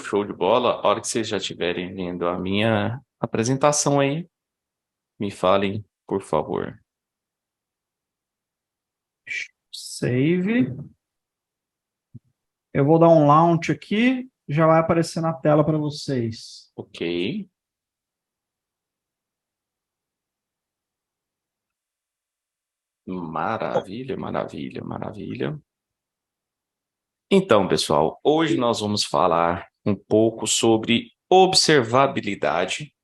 Show de bola. A hora que vocês já estiverem vendo a minha apresentação aí, me falem, por favor. Save. Eu vou dar um launch aqui, já vai aparecer na tela para vocês. Ok. Maravilha, maravilha, maravilha. Então, pessoal, hoje nós vamos falar um pouco sobre observabilidade,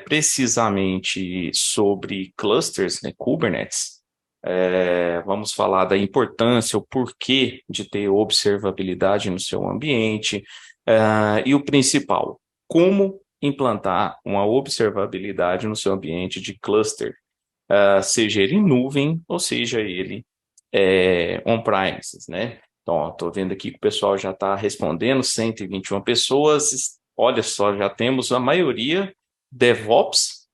precisamente sobre clusters, né, Kubernetes. Vamos falar da importância, o porquê de ter observabilidade no seu ambiente, e o principal, como implantar uma observabilidade no seu ambiente de cluster, seja ele em nuvem ou seja ele on-premises, né? Então, estou vendo aqui que o pessoal já está respondendo, 121 pessoas. Olha só, já temos a maioria DevOps,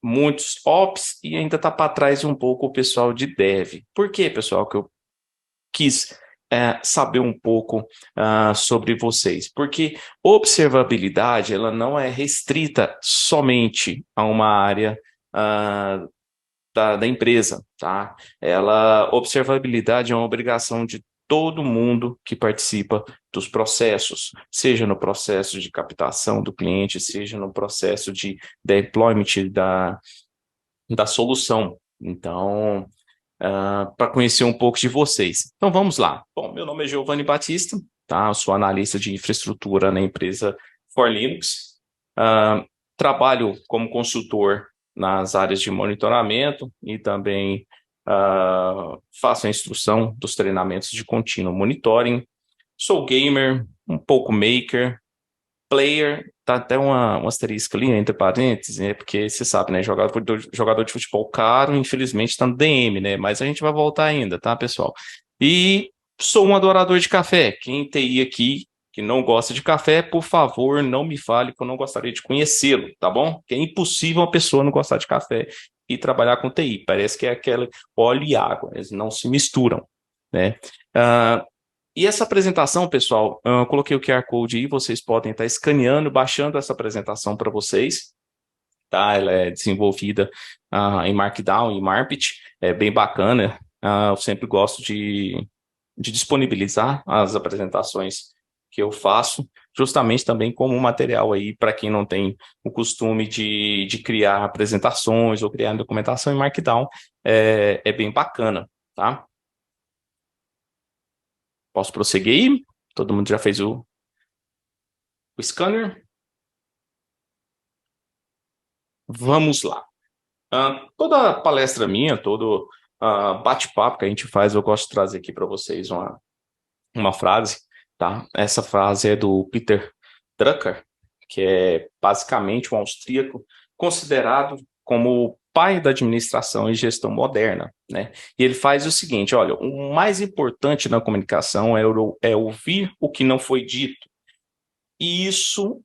muitos Ops e ainda está para trás um pouco o pessoal de Dev. Por quê, pessoal, que eu quis saber um pouco sobre vocês? Porque observabilidade ela não é restrita somente a uma área ah, da empresa, tá? Observabilidade é uma obrigação de todo mundo que participa dos processos, seja no processo de captação do cliente, seja no processo de deployment da solução. Então, para conhecer um pouco de vocês. Então, vamos lá. Bom, meu nome é Giovanni Batista, tá? Eu sou analista de infraestrutura na empresa For Linux. Ah, Trabalho como consultor nas áreas de monitoramento e também faço a instrução dos treinamentos de contínuo monitoring. Sou gamer, um pouco maker, player, tá até um asterisco ali entre parênteses, né? Porque você sabe, né? Jogador de futebol caro, infelizmente, tá no DM, né? Mas a gente vai voltar ainda, tá, pessoal? E sou um adorador de café. Quem TI aqui que não gosta de café, por favor, não me fale que eu não gostaria de conhecê-lo, tá bom? Que é impossível uma pessoa não gostar de café e trabalhar com TI. Parece que é aquele óleo e água, eles não se misturam, né? Ah, e essa apresentação, pessoal, eu coloquei o QR Code aí, vocês podem estar escaneando, baixando essa apresentação para vocês, tá? Ela é desenvolvida em Markdown e Marpit, é bem bacana. Eu sempre gosto de disponibilizar as apresentações que eu faço, justamente também como material aí para quem não tem o costume de criar apresentações ou criar documentação em Markdown, é bem bacana, tá? Posso prosseguir? Todo mundo já fez o scanner? Vamos lá. Toda palestra minha, todo bate-papo que a gente faz, eu gosto de trazer aqui para vocês uma frase, tá? Essa frase é do Peter Drucker, que é basicamente um austríaco considerado como o pai da administração e gestão moderna, né? E ele faz o seguinte, olha, o mais importante na comunicação é ouvir o que não foi dito. E isso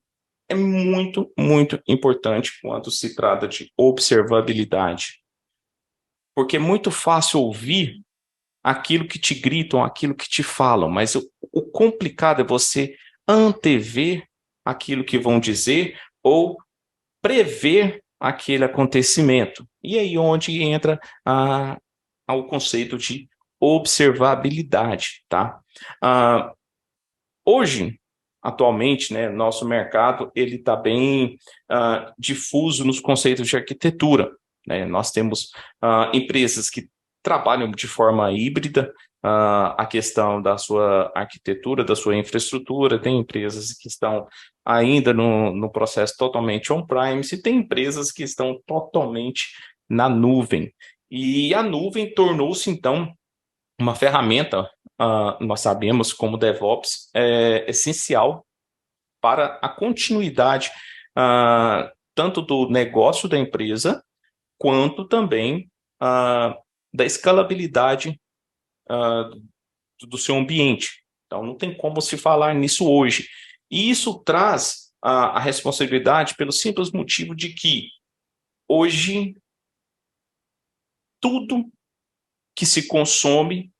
é muito, muito importante quando se trata de observabilidade, porque é muito fácil ouvir aquilo que te gritam, aquilo que te falam, mas o complicado é você antever aquilo que vão dizer ou prever aquele acontecimento. E aí onde entra o conceito de observabilidade, tá? Ah, Hoje, atualmente, né, nosso mercado ele está bem difuso nos conceitos de arquitetura, né? Nós temos empresas que trabalham de forma híbrida a questão da sua arquitetura, da sua infraestrutura, tem empresas que estão ainda no processo totalmente on-premise e tem empresas que estão totalmente na nuvem. E a nuvem tornou-se, então, uma ferramenta, nós sabemos, como DevOps, é essencial para a continuidade, tanto do negócio da empresa, quanto também da escalabilidade do seu ambiente. Então, não tem como se falar nisso hoje. E isso traz a responsabilidade pelo simples motivo de que hoje tudo que se consome,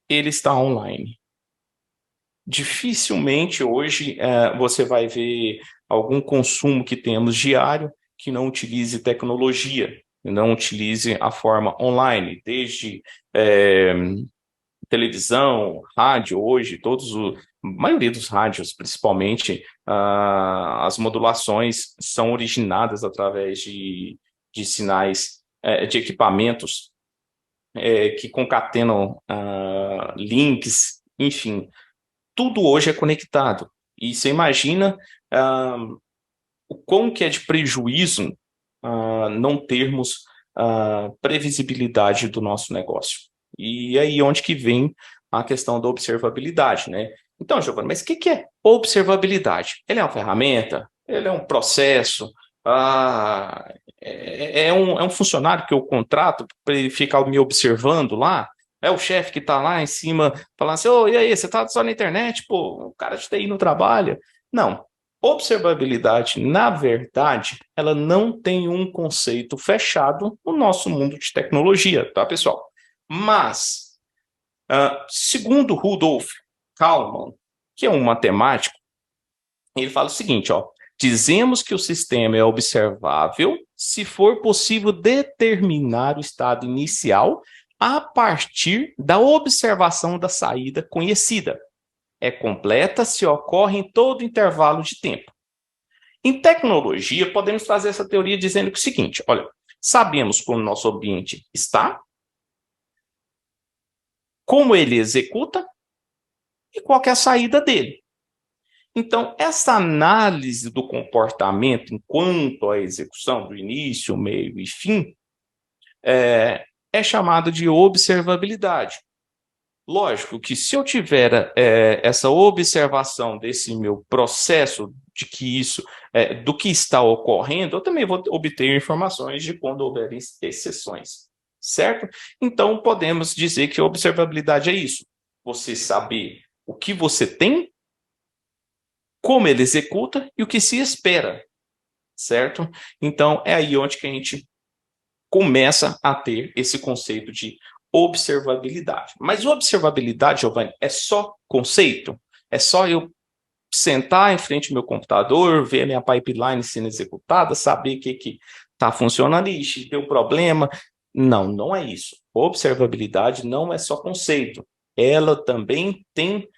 ele está online. dificilmente hoje você vai ver algum consumo que temos diário que não utilize tecnologia, não utilize a forma online, desde televisão, rádio hoje, a maioria dos rádios, principalmente, as modulações são originadas através de sinais, de equipamentos que concatenam links, enfim, tudo hoje é conectado. E você imagina o quão que é de prejuízo não termos previsibilidade do nosso negócio. E aí onde que vem a questão da observabilidade, né? Então, Giovanni, mas o que é observabilidade? Ele é uma ferramenta? Ele é um processo? É um funcionário que eu contrato para ele ficar me observando lá? É o chefe que está lá em cima falando assim, e aí, você está só na internet? Pô, o cara de TI não trabalha. Não. Observabilidade, na verdade, ela não tem um conceito fechado no nosso mundo de tecnologia, tá, pessoal? Mas, segundo Rudolf Kalman, que é um matemático, ele fala o seguinte, ó, dizemos que o sistema é observável se for possível determinar o estado inicial a partir da observação da saída conhecida. É completa se ocorre em todo intervalo de tempo. Em tecnologia, podemos fazer essa teoria dizendo que é o seguinte, olha, sabemos como o nosso ambiente está, como ele executa e qual é a saída dele. Então, essa análise do comportamento enquanto a execução do início, meio e fim é chamada de observabilidade. Lógico que se eu tiver essa observação desse meu processo de que isso, do que está ocorrendo, eu também vou obter informações de quando houver exceções, certo? Então, podemos dizer que a observabilidade é isso. Você saber o que você tem, como ele executa e o que se espera, certo? Então, é aí onde que a gente começa a ter esse conceito de observabilidade. Mas observabilidade, Giovanni, é só conceito? É só eu sentar em frente ao meu computador, ver a minha pipeline sendo executada, saber o que está funcionando, ixi, deu problema? Não, não é isso. Observabilidade não é só conceito. Ela também tem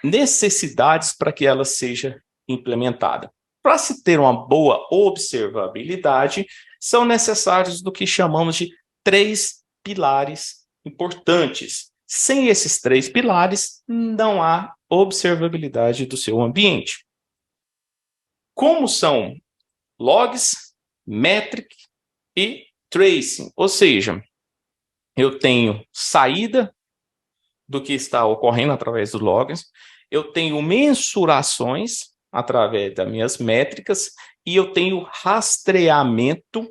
necessidades para que ela seja implementada. Para se ter uma boa observabilidade, são necessários do que chamamos de 3 pilares importantes. Sem esses 3 pilares, não há observabilidade do seu ambiente. Como são logs, metric e tracing, ou seja, eu tenho saída do que está ocorrendo através dos logs, eu tenho mensurações através das minhas métricas e eu tenho rastreamento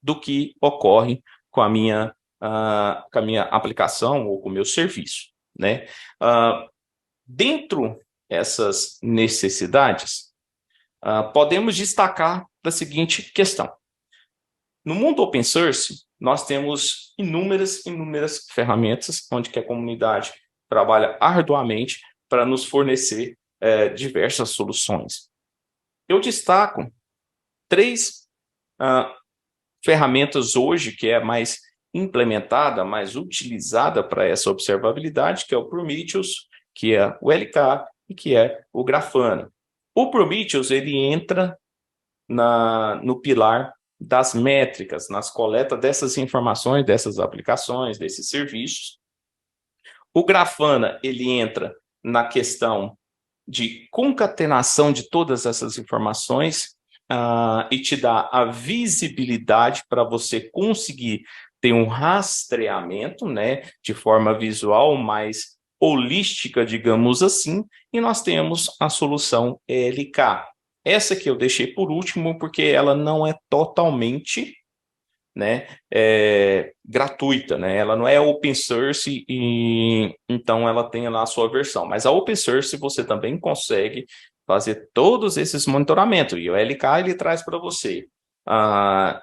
do que ocorre com a minha aplicação ou com o meu serviço, né? Dentro dessas necessidades, podemos destacar da seguinte questão. No mundo open source, nós temos inúmeras ferramentas onde que a comunidade trabalha arduamente para nos fornecer diversas soluções. Eu destaco 3 ferramentas hoje que é mais implementada, mais utilizada para essa observabilidade, que é o Prometheus, que é o LK e que é o Grafana. O Prometheus, ele entra no pilar das métricas, nas coletas dessas informações, dessas aplicações, desses serviços. O Grafana, ele entra na questão de concatenação de todas essas informações e te dá a visibilidade para você conseguir ter um rastreamento, né, de forma visual mais holística, digamos assim, e nós temos a solução ELK. Essa que eu deixei por último porque ela não é totalmente, né, gratuita, né? Ela não é open source e então ela tem lá a sua versão. Mas a open source você também consegue fazer todos esses monitoramentos e o LK ele traz para você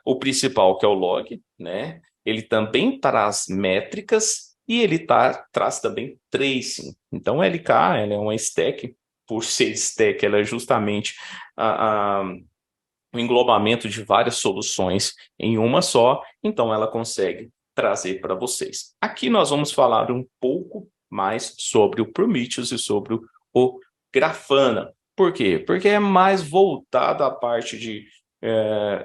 o principal que é o log, né? Ele também traz métricas e ele traz também tracing. Então, LK ela é uma stack, por ser stack, ela é justamente o englobamento de várias soluções em uma só, então ela consegue trazer para vocês. Aqui nós vamos falar um pouco mais sobre o Prometheus e sobre o Grafana. Por quê? Porque é mais voltado à parte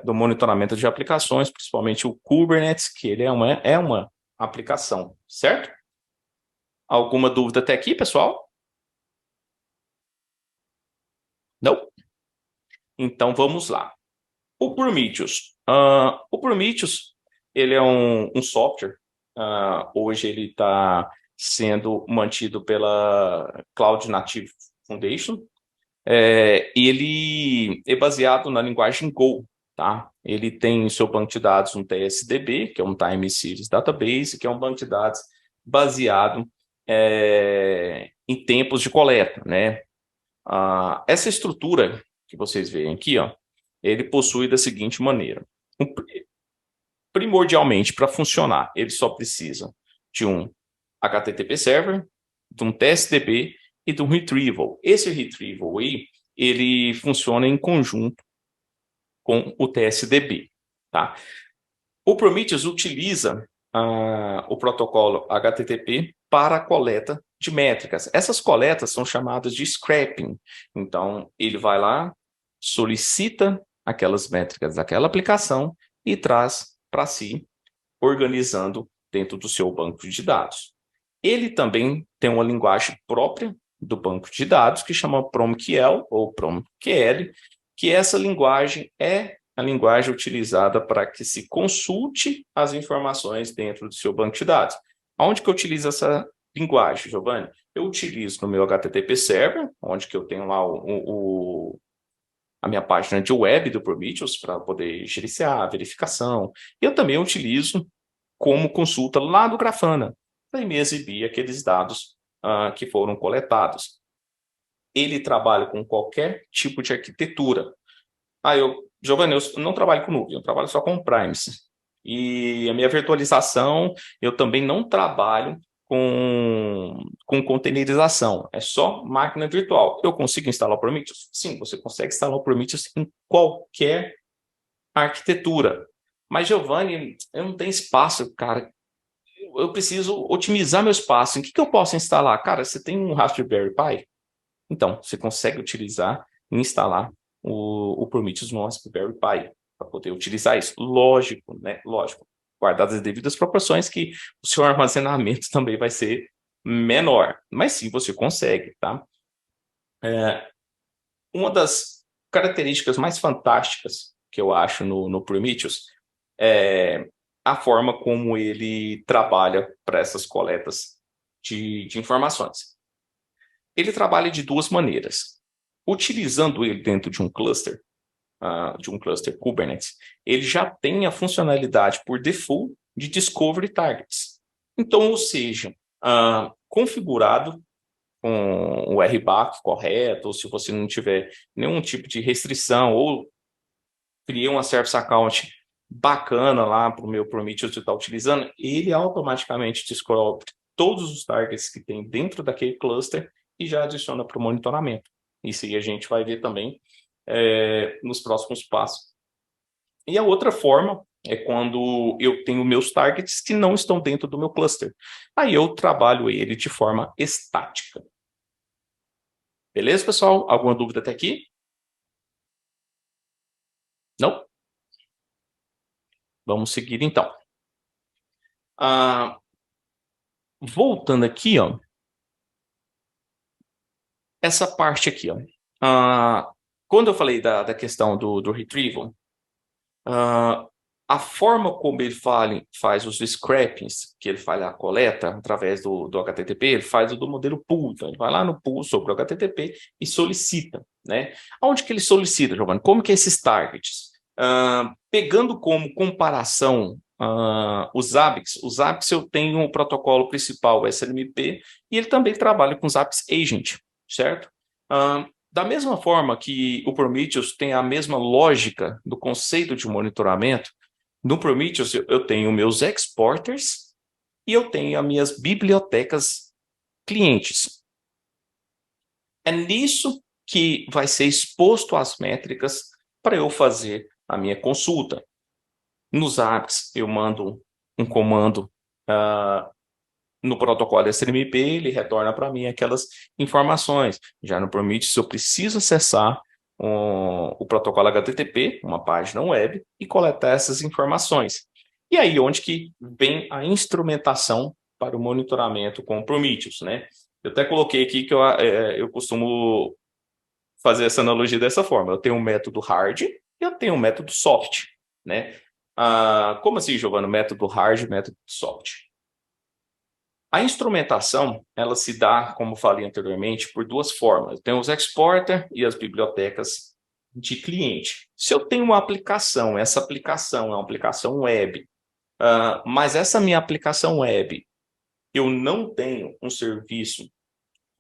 do monitoramento de aplicações, principalmente o Kubernetes, que ele é uma aplicação, certo? Alguma dúvida até aqui, pessoal? Não? Então vamos lá. O Prometheus. O Prometheus, ele é um software. Hoje ele está sendo mantido pela Cloud Native Foundation. E ele é baseado na linguagem Go, tá? Ele tem em seu banco de dados um TSDB, que é um Time Series Database, que é um banco de dados baseado em tempos de coleta, né? Essa estrutura que vocês veem aqui, ó, ele possui da seguinte maneira. Primordialmente, para funcionar, ele só precisa de um HTTP server, de um TSDB e de um retrieval. Esse retrieval aí, ele funciona em conjunto com o TSDB, tá? O Prometheus utiliza o protocolo HTTP para a coleta de métricas. Essas coletas são chamadas de scraping. Então, ele vai lá, solicita aquelas métricas daquela aplicação e traz para si, organizando dentro do seu banco de dados. Ele também tem uma linguagem própria do banco de dados, que chama PromQL ou PromQL, que essa linguagem é a linguagem utilizada para que se consulte as informações dentro do seu banco de dados. Onde que eu utilizo essa linguagem, Giovanni? Eu utilizo no meu HTTP Server, onde que eu tenho lá a minha página de web do Prometheus para poder gerenciar a verificação. Eu também utilizo como consulta lá do Grafana, para me exibir aqueles dados que foram coletados. Ele trabalha com qualquer tipo de arquitetura. Giovanni, eu não trabalho com nuvem, eu trabalho só com Primes. E a minha virtualização, eu também não trabalho com containerização, é só máquina virtual. Eu consigo instalar o Prometheus? Sim, você consegue instalar o Prometheus em qualquer arquitetura. Mas, Giovanni, eu não tenho espaço, cara. Eu preciso otimizar meu espaço. Em que eu posso instalar? Cara, você tem um Raspberry Pi? Então, você consegue utilizar e instalar o Prometheus no Raspberry Pi para poder utilizar isso. Lógico, né? Lógico. Guardadas as devidas proporções que o seu armazenamento também vai ser menor. Mas sim, você consegue, tá? Uma das características mais fantásticas que eu acho no Prometheus é a forma como ele trabalha para essas coletas de informações. Ele trabalha de duas maneiras. Utilizando ele dentro de um cluster Kubernetes, ele já tem a funcionalidade por default de Discovery Targets. Então, ou seja, configurado com o RBAC correto, ou se você não tiver nenhum tipo de restrição, ou criei uma Service Account bacana lá para o meu Prometheus estar utilizando, ele automaticamente descobre todos os targets que tem dentro daquele cluster e já adiciona para o monitoramento. Isso aí a gente vai ver também nos próximos passos. E a outra forma é quando eu tenho meus targets que não estão dentro do meu cluster. Aí eu trabalho ele de forma estática. Beleza, pessoal? Alguma dúvida até aqui? Não? Vamos seguir, então. Voltando aqui, ó. Essa parte aqui, ó. Quando eu falei da questão do retrieval, a forma como ele faz os scrapings, que ele faz a coleta através do HTTP, ele faz o do modelo pool. Então, ele vai lá no pool sobre o HTTP e solicita, né? Aonde que ele solicita, Giovanni? Como que é esses targets? Pegando como comparação os ABICs eu tenho o protocolo principal, o SNMP, e ele também trabalha com os APIs Agent, certo? Da mesma forma que o Prometheus tem a mesma lógica do conceito de monitoramento, no Prometheus eu tenho meus exporters e eu tenho as minhas bibliotecas clientes. É nisso que vai ser exposto as métricas para eu fazer a minha consulta. Nos apps, eu mando um comando no protocolo SNMP, ele retorna para mim aquelas informações. Já no Prometheus, eu preciso acessar o protocolo HTTP, uma página web, e coletar essas informações. E aí, onde que vem a instrumentação para o monitoramento com o Prometheus, né? Eu até coloquei aqui que eu costumo fazer essa analogia dessa forma. Eu tenho um método hard e eu tenho um método soft, né? Como assim, Giovana? Método hard e método soft. A instrumentação, ela se dá, como falei anteriormente, por duas formas. Tem os exporter e as bibliotecas de cliente. Se eu tenho uma aplicação, essa aplicação é uma aplicação web, mas essa minha aplicação web, eu não tenho um serviço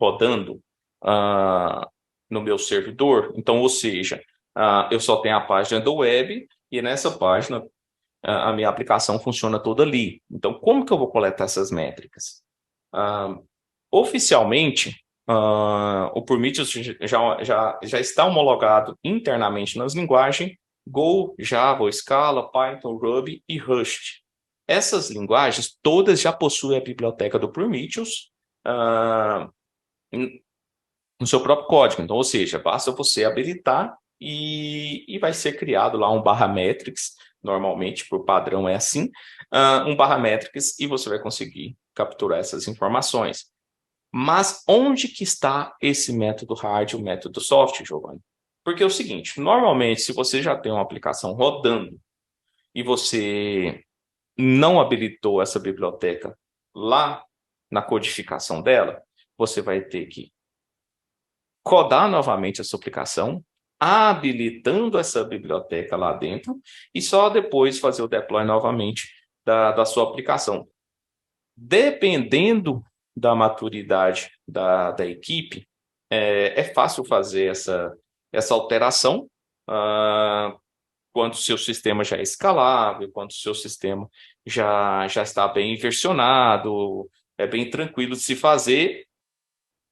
rodando no meu servidor, então, ou seja, eu só tenho a página do web e nessa página a minha aplicação funciona toda ali. Então, como que eu vou coletar essas métricas? Oficialmente, o Prometheus já está homologado internamente nas linguagens Go, Java, Scala, Python, Ruby e Rust. Essas linguagens todas já possuem a biblioteca do Prometheus no seu próprio código. Então, ou seja, basta você habilitar e vai ser criado lá um barra metrics, normalmente por padrão é assim, um barra metrics e você vai conseguir capturar essas informações. Mas onde que está esse método hard e o método soft, Giovanni? Porque é o seguinte, normalmente, se você já tem uma aplicação rodando e você não habilitou essa biblioteca lá na codificação dela, você vai ter que codar novamente a sua aplicação, habilitando essa biblioteca lá dentro e só depois fazer o deploy novamente da sua aplicação. Dependendo da maturidade da equipe, é fácil fazer essa alteração quando o seu sistema já é escalável, quando o seu sistema já está bem versionado, é bem tranquilo de se fazer,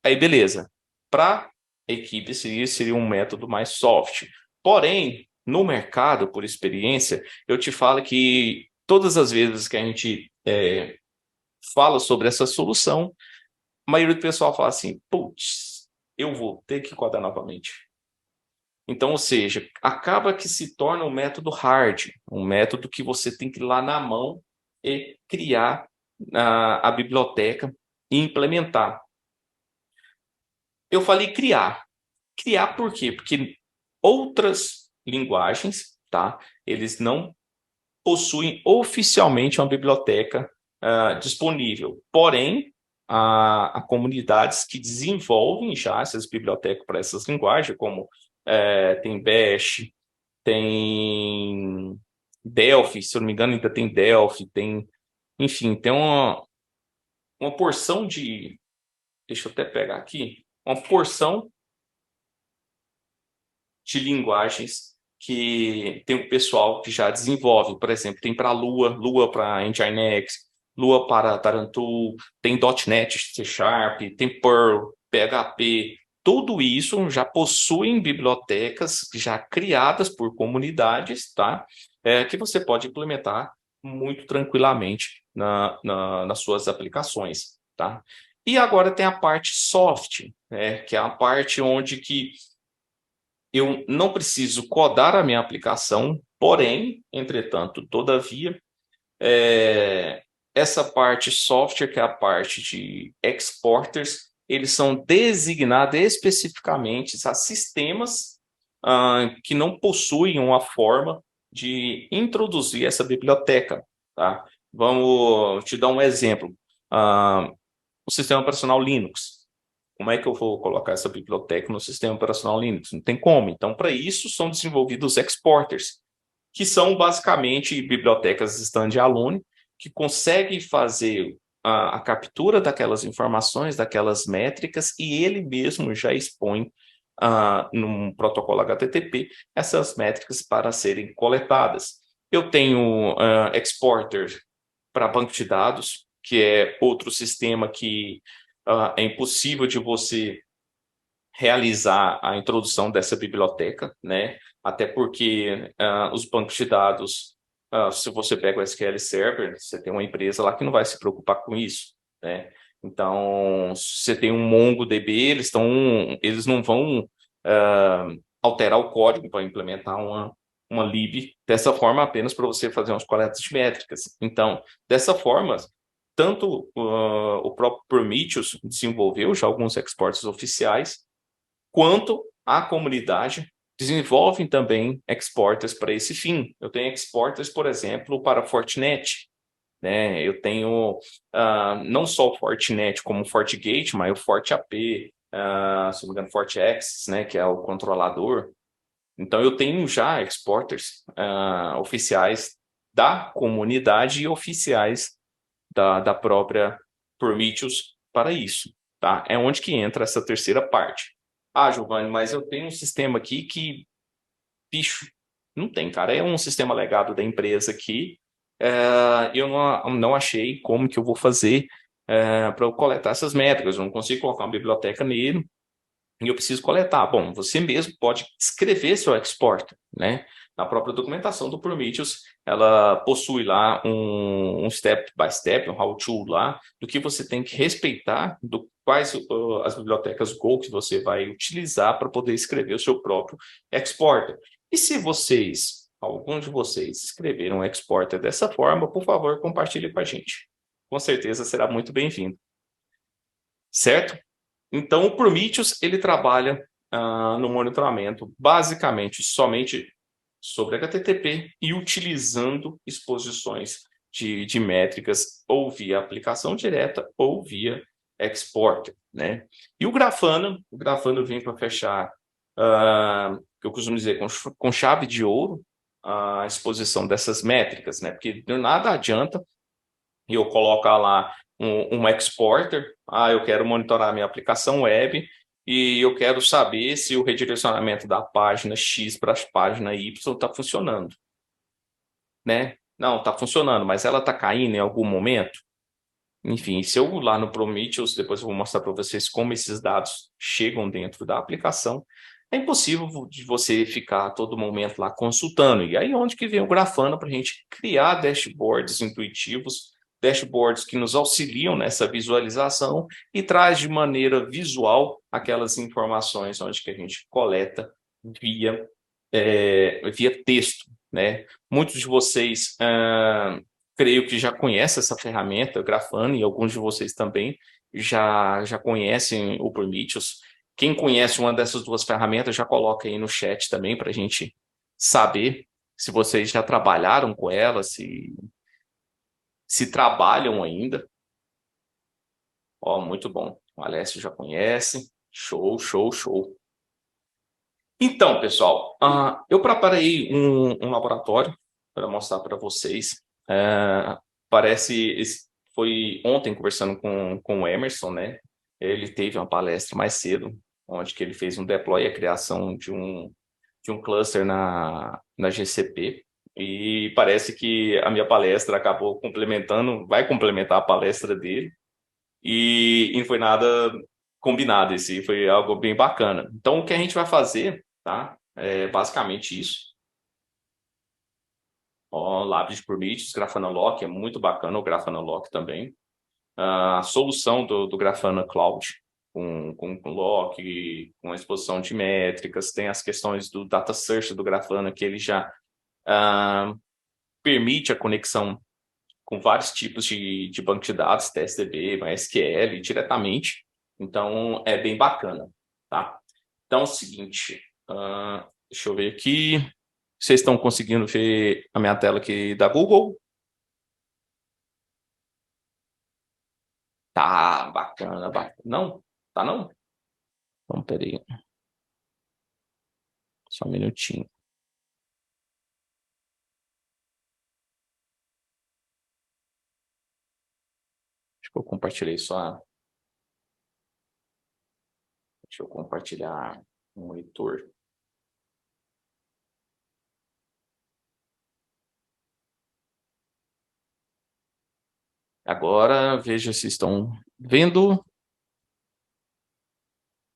aí beleza. Para a equipe seria um método mais soft. Porém, no mercado, por experiência, eu te falo que todas as vezes que a gente fala sobre essa solução, a maioria do pessoal fala assim, putz, eu vou ter que codar novamente. Então, ou seja, acaba que se torna um método hard, um método que você tem que ir lá na mão e criar a biblioteca e implementar. Eu falei criar. Criar por quê? Porque outras linguagens, tá? Eles não possuem oficialmente uma biblioteca disponível. Porém, há comunidades que desenvolvem já essas bibliotecas para essas linguagens, como tem Bash, tem Delphi, se eu não me engano, ainda tem Delphi, enfim, tem uma porção de. Deixa eu até pegar aqui. Uma porção de linguagens que tem o pessoal que já desenvolve. Por exemplo, tem para Lua, Lua para Nginx, Lua para Tarantul, tem .NET, C Sharp, tem Perl, PHP. Tudo isso já possuem bibliotecas já criadas por comunidades, tá? Que você pode implementar muito tranquilamente nas suas aplicações, tá? E agora tem a parte soft, que é a parte onde que eu não preciso codar a minha aplicação, porém, entretanto, todavia, essa parte software, que é a parte de exporters, eles são designados especificamente a sistemas que não possuem uma forma de introduzir essa biblioteca, tá? Vamos te dar um exemplo. O sistema operacional Linux. Como é que eu vou colocar essa biblioteca no sistema operacional Linux? Não tem como. Então, para isso, são desenvolvidos exporters, que são basicamente bibliotecas standalone, que conseguem fazer a captura daquelas informações, daquelas métricas, e ele mesmo já expõe num protocolo HTTP essas métricas para serem coletadas. Eu tenho exporter para banco de dados, que é outro sistema que é impossível de você realizar a introdução dessa biblioteca, né? Até porque os bancos de dados, se você pega o SQL Server, você tem uma empresa lá que não vai se preocupar com isso, né? Então, se você tem um MongoDB, eles não vão alterar o código para implementar uma lib dessa forma apenas para você fazer umas coletas de métricas. Então, dessa forma, tanto o próprio Prometheus desenvolveu já alguns exports oficiais, quanto a comunidade desenvolvem também exporters para esse fim. Eu tenho exporters, por exemplo, para Fortinet, né? Eu tenho não só o Fortinet como o FortiGate, mas o FortiAP, se não me engano, FortiAccess, né, que é o controlador. Então, eu tenho já exporters oficiais da comunidade e oficiais da própria Prometheus para isso, tá? É onde que entra essa terceira parte. Ah, Giovanni, mas eu tenho um sistema aqui que, bicho, não tem, cara. É um sistema legado da empresa aqui. Eu não achei como que eu vou fazer para eu coletar essas métricas. Eu não consigo colocar uma biblioteca nele e eu preciso coletar. Bom, você mesmo pode escrever seu export, né? Na própria documentação do Prometheus, ela possui lá um step by step, um how-to lá, do que você tem que respeitar, do quais as bibliotecas Go que você vai utilizar para poder escrever o seu próprio exporter. E se alguns de vocês, escreveram um exporter dessa forma, por favor, compartilhe com a gente. Com certeza será muito bem-vindo. Certo? Então, o Prometheus, ele trabalha no monitoramento basicamente somente sobre HTTP e utilizando exposições de métricas ou via aplicação direta ou via exporter, né? E o Grafana vem para fechar, que eu costumo dizer, com chave de ouro, a exposição dessas métricas, né? Porque de nada adianta eu colocar lá um exporter, eu quero monitorar minha aplicação web e eu quero saber se o redirecionamento da página X para a página Y está funcionando, né? Não, está funcionando, mas ela está caindo em algum momento? Enfim, se eu lá no Prometheus, depois eu vou mostrar para vocês como esses dados chegam dentro da aplicação, é impossível de você ficar a todo momento lá consultando. E aí onde que vem o Grafana para a gente criar dashboards intuitivos, dashboards que nos auxiliam nessa visualização e traz de maneira visual aquelas informações onde que a gente coleta via, via texto, né? Muitos de vocês creio que já conhecem essa ferramenta, Grafana, e alguns de vocês também já conhecem o Prometheus. Quem conhece uma dessas duas ferramentas, já coloca aí no chat também para a gente saber se vocês já trabalharam com ela, se trabalham ainda. Ó, muito bom. O Alessio já conhece. Show, show, show. Então, pessoal, eu preparei um laboratório para mostrar para vocês. Foi ontem conversando com o Emerson, né? Ele teve uma palestra mais cedo, onde que ele fez um deploy, a criação de um cluster na GCP. E parece que a minha palestra acabou complementando, vai complementar a palestra dele. E não foi nada combinado, esse foi algo bem bacana. Então, o que a gente vai fazer, tá? É basicamente isso. Ó, Lápis de Prometheus, Grafana Lock, é muito bacana o Grafana Lock também. A solução do Grafana Cloud, com lock, com a exposição de métricas, tem as questões do data search do Grafana, que ele já permite a conexão com vários tipos de banco de dados, TSDB, MySQL, diretamente. Então, é bem bacana, tá? Então, é o seguinte, deixa eu ver aqui. Vocês estão conseguindo ver a minha tela aqui da Google? Tá, bacana, bacana. Não? Tá não? Então, peraí. Só um minutinho. Acho que eu compartilhei só. Deixa eu compartilhar um monitor. Agora, veja se estão vendo.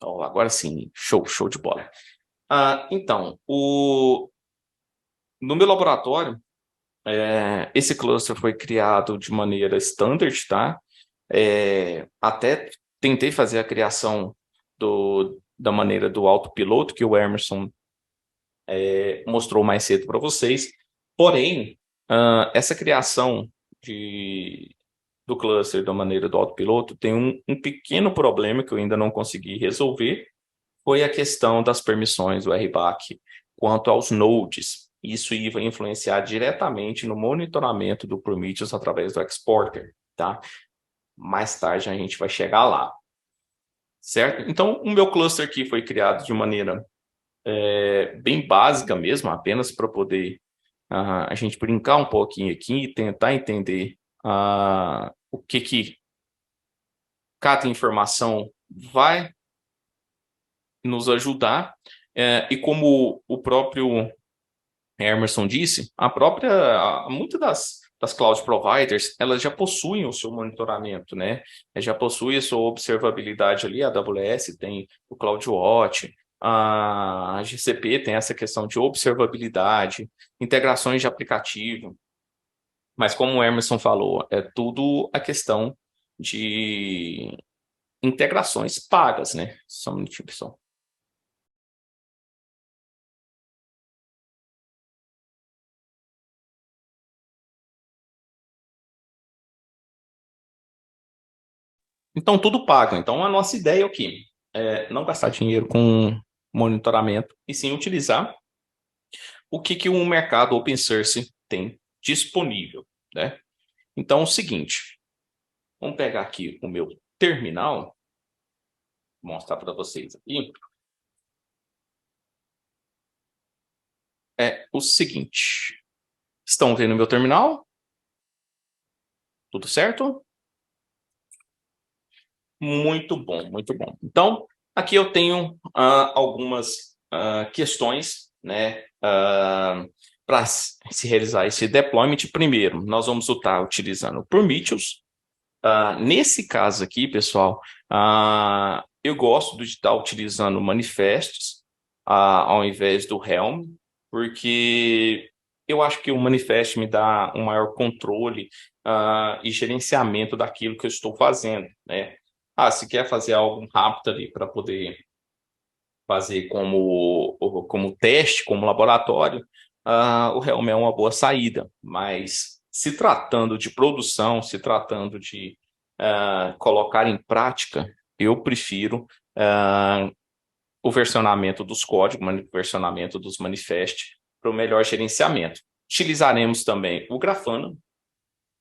Oh, agora sim, show de bola. Então, no meu laboratório, esse cluster foi criado de maneira standard, tá? Até tentei fazer a criação da maneira do autopiloto, que o Emerson mostrou mais cedo para vocês. Porém, essa criação do cluster da maneira do autopiloto tem um pequeno problema que eu ainda não consegui resolver, foi a questão das permissões do RBAC quanto aos nodes. Isso vai influenciar diretamente no monitoramento do Prometheus através do exporter, tá? Mais tarde a gente vai chegar lá, certo? Então, o meu cluster aqui foi criado de maneira bem básica mesmo, apenas para poder a gente brincar um pouquinho aqui e tentar entender o que cada informação vai nos ajudar. E como o próprio Emerson disse, muitas das cloud providers, elas já possuem o seu monitoramento, né? Já possui a sua observabilidade ali, a AWS tem o CloudWatch, a GCP tem essa questão de observabilidade, integrações de aplicativo, mas como o Emerson falou, é tudo a questão de integrações pagas, né? Só um minutinho, pessoal. Então, tudo pago. Então, a nossa ideia é o quê? Não gastar dinheiro com monitoramento e sim utilizar o que o mercado open source tem disponível, né? Então, é o seguinte, vamos pegar aqui o meu terminal, vou mostrar para vocês aqui. É o seguinte, estão vendo o meu terminal? Tudo certo? Muito bom, muito bom. Então, aqui eu tenho algumas questões, né, para se realizar esse deployment. Primeiro, nós vamos estar utilizando o Prometheus. Nesse caso aqui, pessoal, eu gosto de estar utilizando manifestos ao invés do Helm, porque eu acho que o manifest me dá um maior controle e gerenciamento daquilo que eu estou fazendo, né? Se quer fazer algo rápido ali para poder fazer como teste, como laboratório, o Helm é uma boa saída. Mas se tratando de produção, se tratando de colocar em prática, eu prefiro o versionamento dos códigos, o versionamento dos manifestos para o melhor gerenciamento. Utilizaremos também o Grafana,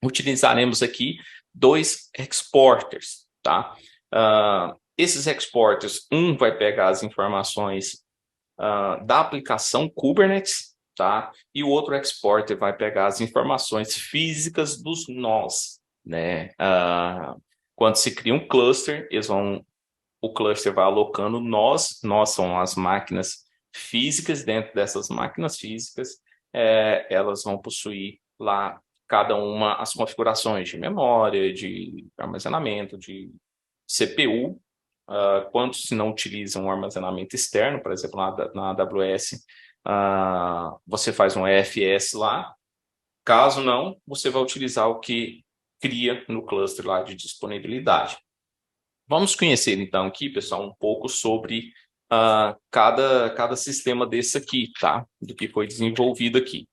utilizaremos aqui 2 exporters, tá? Esses exporters, um vai pegar as informações da aplicação Kubernetes, tá? E o outro exporter vai pegar as informações físicas dos nós, né? Quando se cria um cluster, o cluster vai alocando nós são as máquinas físicas, dentro dessas máquinas físicas, elas vão possuir lá cada uma as configurações de memória, de armazenamento, de CPU, quando se não utiliza um armazenamento externo, por exemplo, na AWS, você faz um EFS lá, caso não, você vai utilizar o que cria no cluster lá de disponibilidade. Vamos conhecer então aqui, pessoal, um pouco sobre cada sistema desse aqui, tá? Do que foi desenvolvido aqui.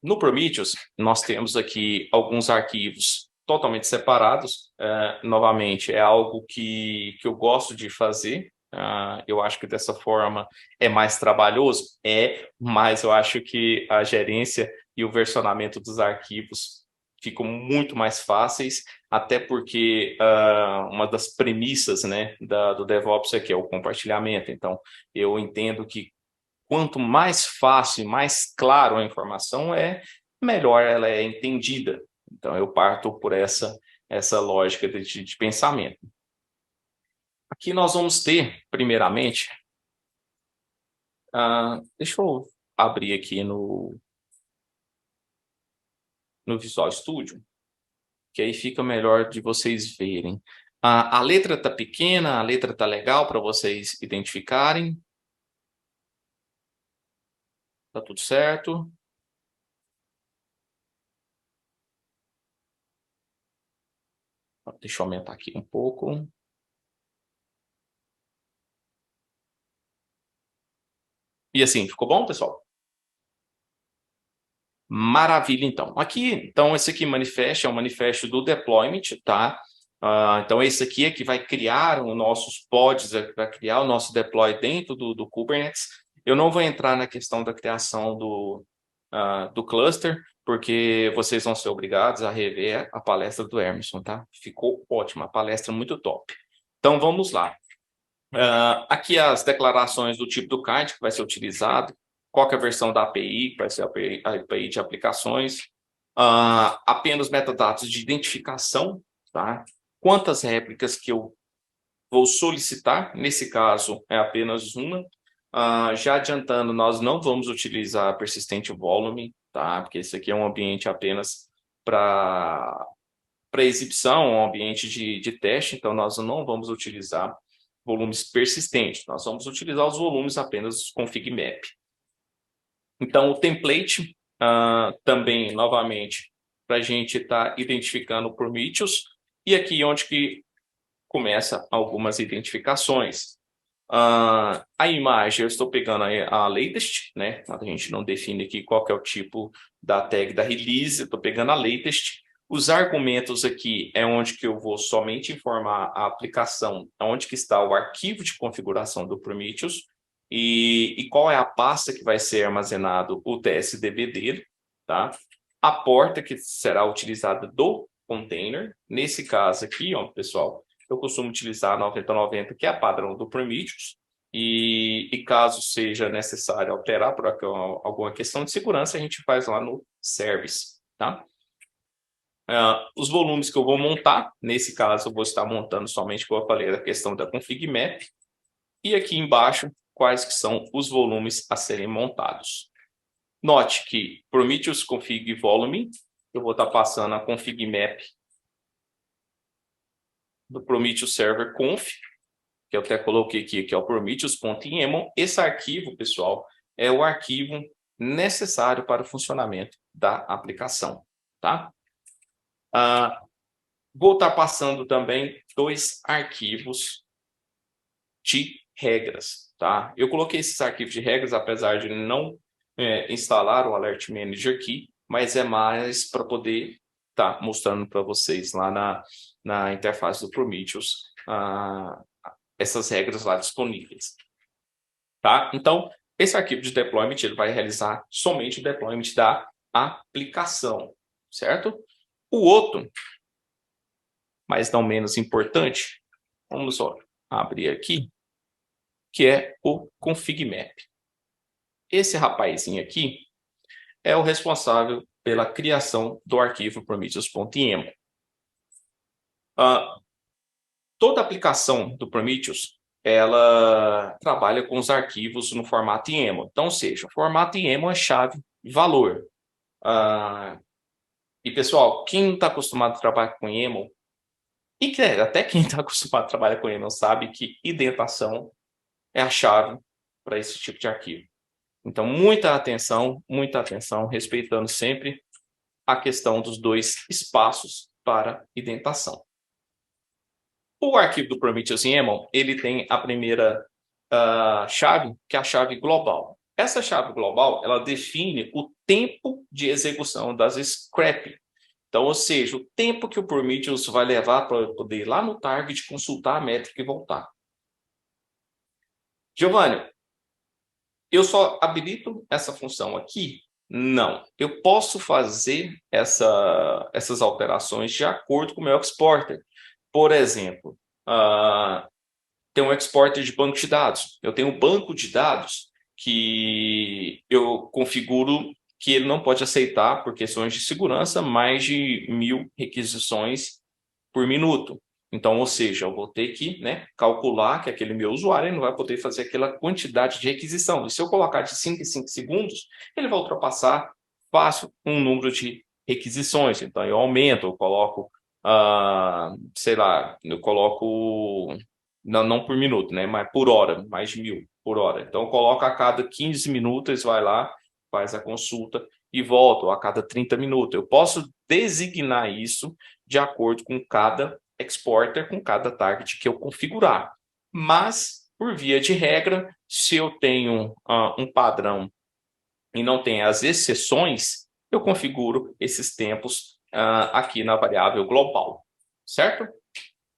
No Prometheus, nós temos aqui alguns arquivos totalmente separados. Novamente, é algo que eu gosto de fazer. Eu acho que dessa forma é mais trabalhoso, mas eu acho que a gerência e o versionamento dos arquivos ficam muito mais fáceis, até porque uma das premissas, né, do DevOps aqui é o compartilhamento. Então, eu entendo que quanto mais fácil, mais claro a informação melhor ela é entendida. Então, eu parto por essa lógica de pensamento. Aqui nós vamos ter, primeiramente, deixa eu abrir aqui no Visual Studio. que aí fica melhor de vocês verem. A letra tá pequena, a letra tá legal para vocês identificarem. Tá tudo certo? Deixa eu aumentar aqui um pouco. E assim, ficou bom, pessoal? Maravilha, então. Aqui, então, esse aqui manifesto é um manifesto do deployment, tá? Então, esse aqui é que vai criar os nossos pods, vai criar o nosso deploy dentro do Kubernetes. Eu não vou entrar na questão da criação do cluster, porque vocês vão ser obrigados a rever a palestra do Emerson, tá? Ficou ótima, a palestra muito top. Então, vamos lá. Aqui as declarações do tipo do kite que vai ser utilizado, qual que é a versão da API, que vai ser a API de aplicações, apenas metadados de identificação, tá? Quantas réplicas que eu vou solicitar, nesse caso é apenas uma. Já adiantando, nós não vamos utilizar persistent volume, tá? Porque esse aqui é um ambiente apenas para exibição, um ambiente de teste, então nós não vamos utilizar volumes persistentes, nós vamos utilizar os volumes apenas config map. Então, o template, também, novamente, para a gente estar identificando o Prometheus, e aqui onde que começa algumas identificações. A imagem, eu estou pegando a latest, né? A gente não define aqui qual que é o tipo da tag da release, eu estou pegando a latest. Os argumentos aqui é onde que eu vou somente informar a aplicação, onde que está o arquivo de configuração do Prometheus e qual é a pasta que vai ser armazenado o TSDB dele, tá? A porta que será utilizada do container, nesse caso aqui, ó, pessoal, eu costumo utilizar a 9090, que é a padrão do Prometheus, e caso seja necessário alterar por alguma questão de segurança, a gente faz lá no service, tá? Os volumes que eu vou montar, nesse caso eu vou estar montando somente, como eu falei, a questão da config map, e aqui embaixo, quais que são os volumes a serem montados. Note que Prometheus config volume, eu vou estar passando a config map do Prometheus server conf, que eu até coloquei aqui, que é o prometheus.ymon. Esse arquivo, pessoal, é o arquivo necessário para o funcionamento da aplicação, tá? Vou estar passando também 2 arquivos de regras, tá? Eu coloquei esses arquivos de regras, apesar de não instalar o Alert Manager aqui, mas é mais para poder estar mostrando para vocês lá na interface do Prometheus essas regras lá disponíveis, tá? Então, esse arquivo de deployment ele vai realizar somente o deployment da aplicação, certo? O outro, mas não menos importante, vamos só abrir aqui, que é o config map. Esse rapazinho aqui é o responsável pela criação do arquivo prometheus.ymon. Toda aplicação do Prometheus, ela trabalha com os arquivos no formato YAML. Então, ou seja, o formato YAML é chave e valor. E, pessoal, quem não está acostumado a trabalhar com YAML, e até quem está acostumado a trabalhar com YAML sabe que indentação é a chave para esse tipo de arquivo. Então, muita atenção, respeitando sempre a questão dos 2 espaços para indentação. O arquivo do Prometheus YAML, ele tem a primeira chave, que é a chave global. Essa chave global, ela define o tempo de execução das scrap. Então, ou seja, o tempo que o Prometheus vai levar para poder ir lá no target, consultar a métrica e voltar. Giovanni, eu só habilito essa função aqui? Não. Eu posso fazer essas alterações de acordo com o meu exporter. Por exemplo, tem um exporter de banco de dados. Eu tenho um banco de dados que eu configuro que ele não pode aceitar, por questões de segurança, mais de 1000 requisições por minuto. Então, ou seja, eu vou ter que calcular que aquele meu usuário não vai poder fazer aquela quantidade de requisição. E se eu colocar de 5 em 5 segundos, ele vai ultrapassar fácil um número de requisições. Então, eu aumento, eu coloco sei lá, eu coloco, não por minuto, né? Mas por hora, mais de 1.000 por hora. Então, eu coloco a cada 15 minutos, vai lá, faz a consulta e volta, ou a cada 30 minutos. Eu posso designar isso de acordo com cada exporter, com cada target que eu configurar. Mas, por via de regra, se eu tenho um padrão e não tem as exceções, eu configuro esses tempos aqui na variável global, certo?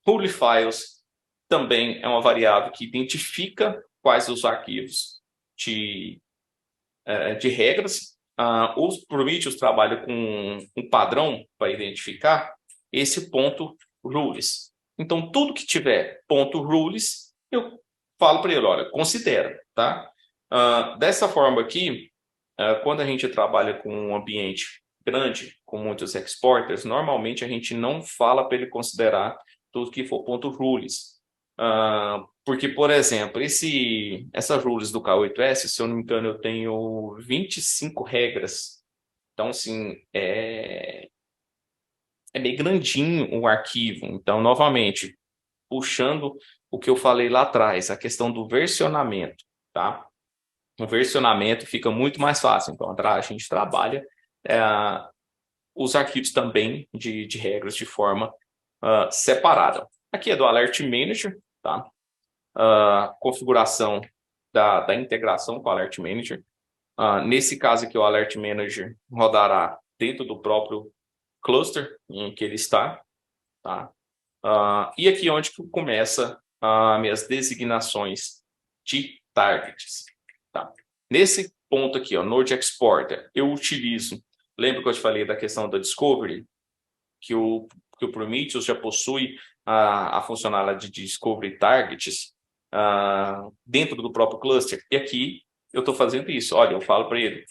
Rule files também é uma variável que identifica quais os arquivos de regras. Os Prometheus trabalham com um padrão para identificar esse ponto rules. Então, tudo que tiver ponto rules, eu falo para ele, olha, considera, tá? Dessa forma aqui, quando a gente trabalha com um ambiente grande, com muitos exporters, normalmente a gente não fala para ele considerar tudo que for ponto rules. Porque, por exemplo, essas rules do K8S, se eu não me engano, eu tenho 25 regras. Então, assim, é meio grandinho o arquivo. Então, novamente, puxando o que eu falei lá atrás, a questão do versionamento, tá? O versionamento fica muito mais fácil. Então, a gente trabalha os arquivos também de regras de forma separada. Aqui é do Alert Manager, tá? Configuração da integração com o Alert Manager. Nesse caso aqui, o Alert Manager rodará dentro do próprio cluster em que ele está, tá? E aqui é onde que começa as minhas designações de targets, tá? Nesse ponto aqui, ó, Node Exporter, eu utilizo, lembra que eu te falei da questão da Discovery, que o Prometheus já possui a funcionalidade de Discovery Targets dentro do próprio cluster. E aqui eu estou fazendo isso. Olha, eu falo para ele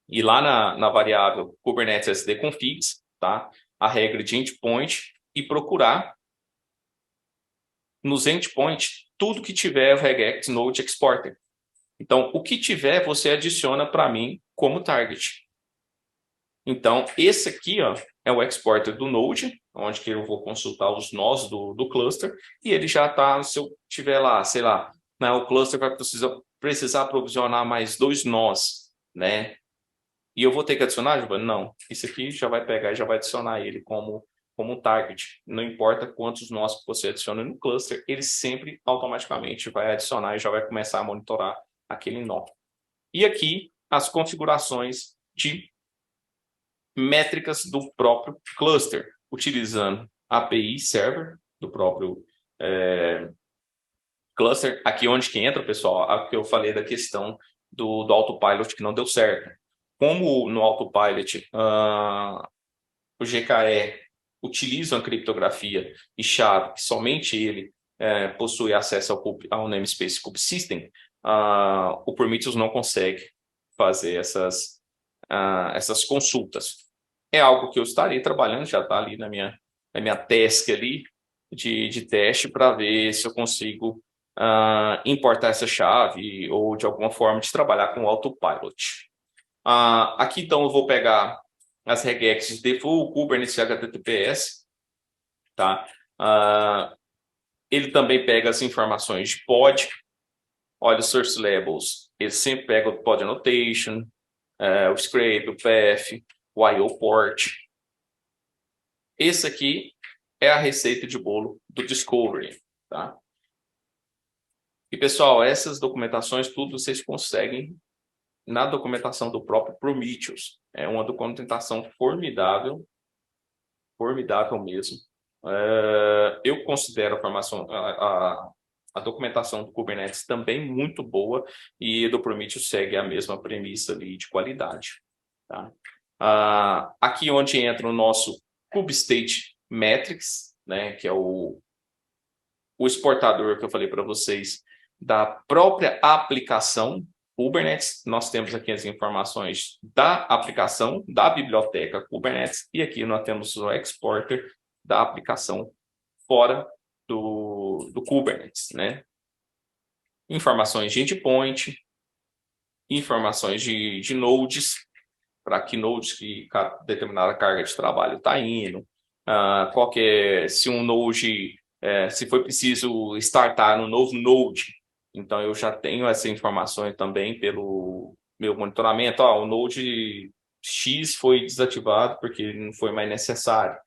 ir lá na variável Kubernetes SD configs, tá? A regra de endpoint e procurar nos endpoints tudo que tiver o regex node exporter. Então, o que tiver, você adiciona para mim como target. Então, esse aqui, ó, é o exporter do Node, onde que eu vou consultar os nós do cluster, e ele já está, se eu tiver lá, sei lá, né, o cluster vai precisar provisionar mais 2 nós, né? E eu vou ter que adicionar, Giovanni? Não. Isso aqui já vai pegar e já vai adicionar ele como um target. Não importa quantos nós você adiciona no cluster, ele sempre automaticamente vai adicionar e já vai começar a monitorar aquele nó. E aqui, as configurações de métricas do próprio cluster, utilizando API server do próprio cluster. Aqui onde que entra, pessoal, a que eu falei da questão do autopilot que não deu certo. Como no autopilot o GKE utiliza uma criptografia e chave que somente ele possui acesso ao namespace kubesystem, o Prometheus não consegue fazer essas consultas. É algo que eu estarei trabalhando, já está ali na minha task ali de teste para ver se eu consigo importar essa chave ou de alguma forma de trabalhar com o autopilot. Aqui então eu vou pegar as regexes de full Kubernetes HTTPS, tá? Ele também pega as informações de pod. Olha, os source labels, ele sempre pega o pod annotation, o scrape, o path, o IO port. Esse aqui é a receita de bolo do Discovery, tá? E pessoal, essas documentações tudo vocês conseguem na documentação do próprio Prometheus. É uma documentação formidável, formidável mesmo. Eu considero a formação, a documentação do Kubernetes também muito boa e do Prometheus segue a mesma premissa ali de qualidade. Tá? Aqui onde entra o nosso Kubestate Metrics, né, que é o exportador que eu falei para vocês da própria aplicação Kubernetes. Nós temos aqui as informações da aplicação, da biblioteca Kubernetes, e aqui nós temos o exporter da aplicação fora do Kubernetes, né? Informações de endpoint, informações de nodes, para que nodes que determinada carga de trabalho está indo, qual que é, se um node, se foi preciso startar um novo node. Então, eu já tenho essas informações também pelo meu monitoramento. O node X foi desativado porque não foi mais necessário.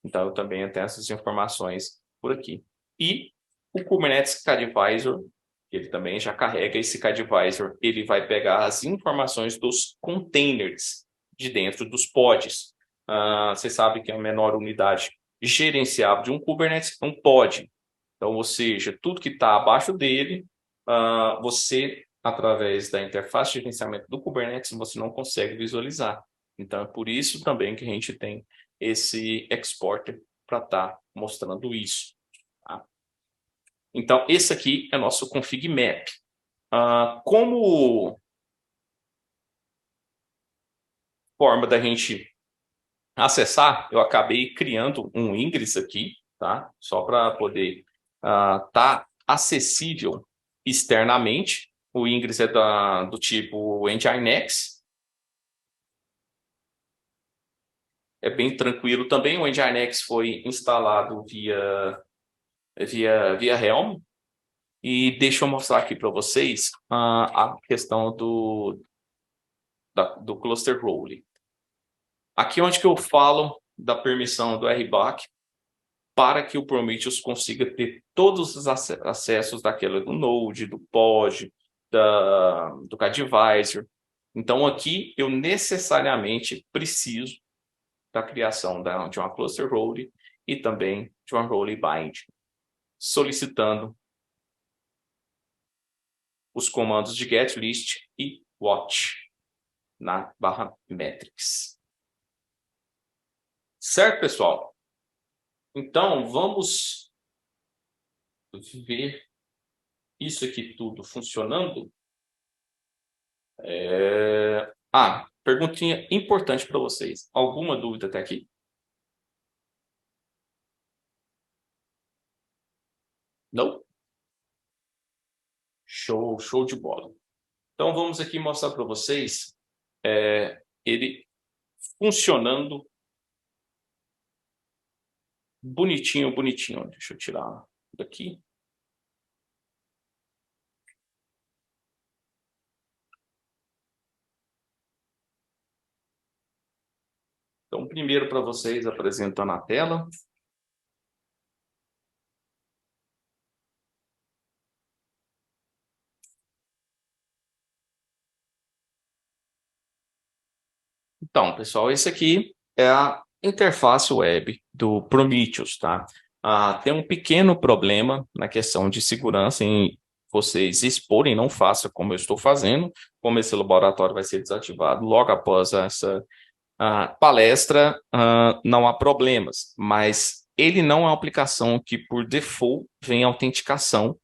Então, eu também tenho essas informações por aqui. E o Kubernetes Kadvisor, ele também já carrega esse Kadvisor, ele vai pegar as informações dos containers de dentro dos pods. Você sabe que a menor unidade gerenciável de um Kubernetes é um pod. Então, ou seja, tudo que está abaixo dele, você, através da interface de gerenciamento do Kubernetes, você não consegue visualizar. Então, é por isso também que a gente tem esse exporter para estar mostrando isso. Tá? Então, esse aqui é nosso config map. Como forma da gente acessar, eu acabei criando um ingress aqui, tá? Só para poder estar acessível externamente. O ingress é do tipo Nginx. É bem tranquilo também. O Nginx foi instalado via Helm. E deixa eu mostrar aqui para vocês a questão do cluster role. Aqui onde que eu falo da permissão do RBAC para que o Prometheus consiga ter todos os acessos do Node, do Pod, do Kadvisor. Então aqui eu necessariamente preciso da criação de uma cluster role e também de uma role bind, solicitando os comandos de getlist e watch na barra metrics. Certo, pessoal? Então, vamos ver isso aqui tudo funcionando. Perguntinha importante para vocês. Alguma dúvida até aqui? Não? Show, show de bola. Então, vamos aqui mostrar para vocês ele funcionando bonitinho, bonitinho. Deixa eu tirar daqui. Então, primeiro para vocês, apresentando a tela. Então, pessoal, esse aqui é a interface web do Prometheus, tá? Tem um pequeno problema na questão de segurança em vocês exporem, não faça como eu estou fazendo, como esse laboratório vai ser desativado logo após essa palestra, não há problemas, mas ele não é uma aplicação que, por default, vem autenticação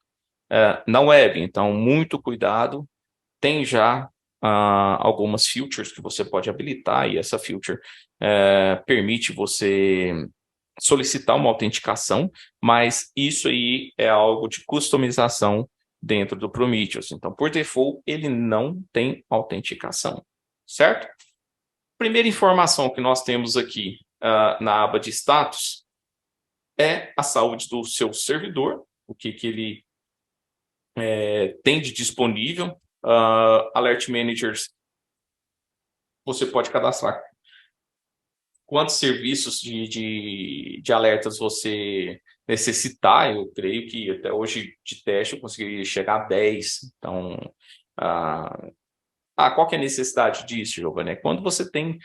na web. Então, muito cuidado. Tem já algumas features que você pode habilitar, e essa feature permite você solicitar uma autenticação, mas isso aí é algo de customização dentro do Prometheus. Então, por default, ele não tem autenticação, certo? Primeira informação que nós temos aqui na aba de status é a saúde do seu servidor, o que ele tem de disponível. Alert Managers, você pode cadastrar quantos serviços de alertas você necessitar. Eu creio que até hoje de teste eu consegui chegar a 10. Então, qual que é a necessidade disso, Giovanni? Quando você tem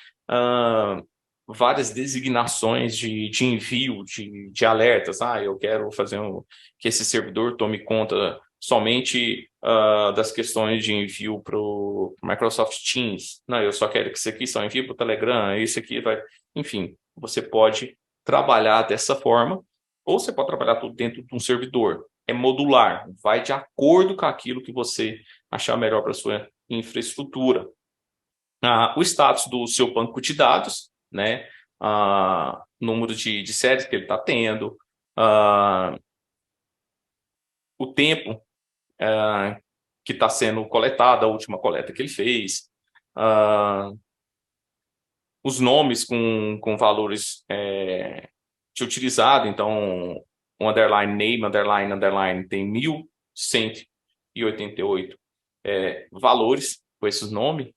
várias designações de envio de alertas. Eu quero fazer que esse servidor tome conta somente das questões de envio para o Microsoft Teams. Não, eu só quero que isso aqui só envie para o Telegram, isso aqui vai... Enfim, você pode trabalhar dessa forma, ou você pode trabalhar tudo dentro de um servidor. É modular, vai de acordo com aquilo que você achar melhor para a sua infraestrutura. O status do seu banco de dados, né? Número de séries que ele está tendo, o tempo que está sendo coletado, a última coleta que ele fez, os nomes com valores utilizado, então o underline name, underline, underline tem 1.188 valores com esses nomes.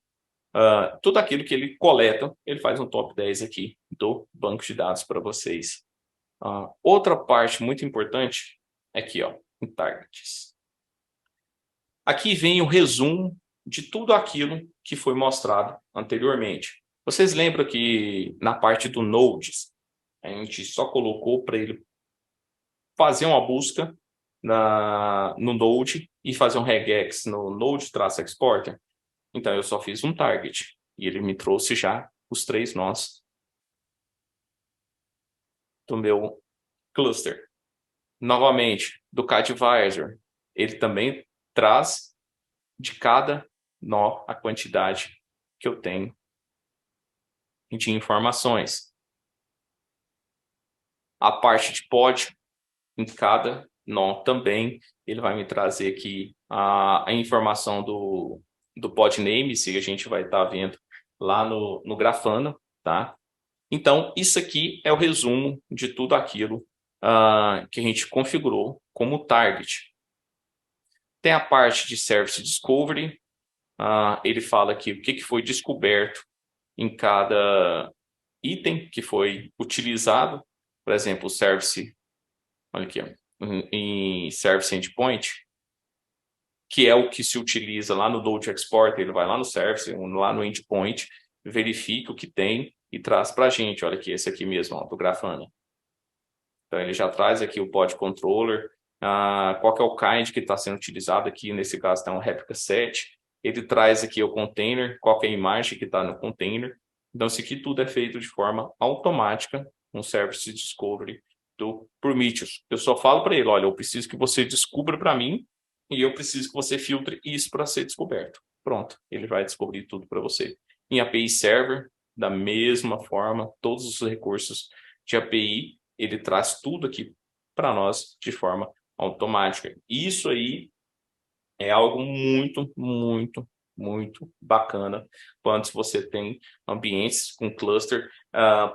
Tudo aquilo que ele coleta, ele faz um top 10 aqui do banco de dados para vocês. Outra parte muito importante é aqui, ó, em targets. Aqui vem o resumo de tudo aquilo que foi mostrado anteriormente. Vocês lembram que na parte do Nodes, a gente só colocou para ele fazer uma busca no Node e fazer um regex no Node-Exporter? Então, eu só fiz um target e ele me trouxe já os 3 nós do meu cluster. Novamente, do CADvisor, ele também traz de cada nó a quantidade que eu tenho de informações. A parte de pod, em cada nó também, ele vai me trazer aqui a informação do pod name, se a gente vai estar vendo lá no Grafana, tá? Então, isso aqui é o resumo de tudo aquilo que a gente configurou como target. Tem a parte de Service Discovery, ele fala aqui o que foi descoberto em cada item que foi utilizado. Por exemplo, o Service, olha aqui, ó, em Service Endpoint, que é o que se utiliza lá no Node Export, ele vai lá no Service, lá no Endpoint, verifica o que tem e traz para a gente. Olha aqui, esse aqui mesmo, ó, do Grafana. Então, ele já traz aqui o pod controller, qual que é o kind que está sendo utilizado aqui, nesse caso está um replica set. Ele traz aqui o container, qual que é a imagem que está no container. Então, isso aqui tudo é feito de forma automática, um Service Discovery do Prometheus. Eu só falo para ele, olha, eu preciso que você descubra para mim e eu preciso que você filtre isso para ser descoberto. Pronto, ele vai descobrir tudo para você. Em API Server, da mesma forma, todos os recursos de API, ele traz tudo aqui para nós de forma automática. Isso aí é algo muito, muito, muito bacana quando você tem ambientes com cluster.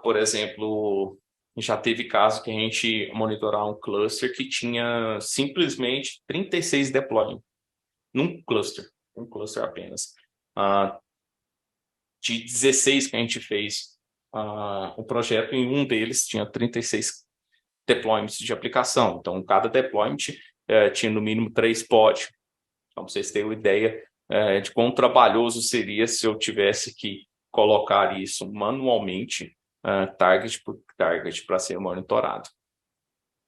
Por exemplo, já teve caso que a gente monitorar um cluster que tinha simplesmente 36 deployments num cluster, um cluster apenas. De 16 que a gente fez o projeto, em um deles tinha 36 deployments de aplicação. Então, cada deployment tinha no mínimo 3 pods. Então, vocês terem uma ideia de quão trabalhoso seria se eu tivesse que colocar isso manualmente, target por target, para ser monitorado.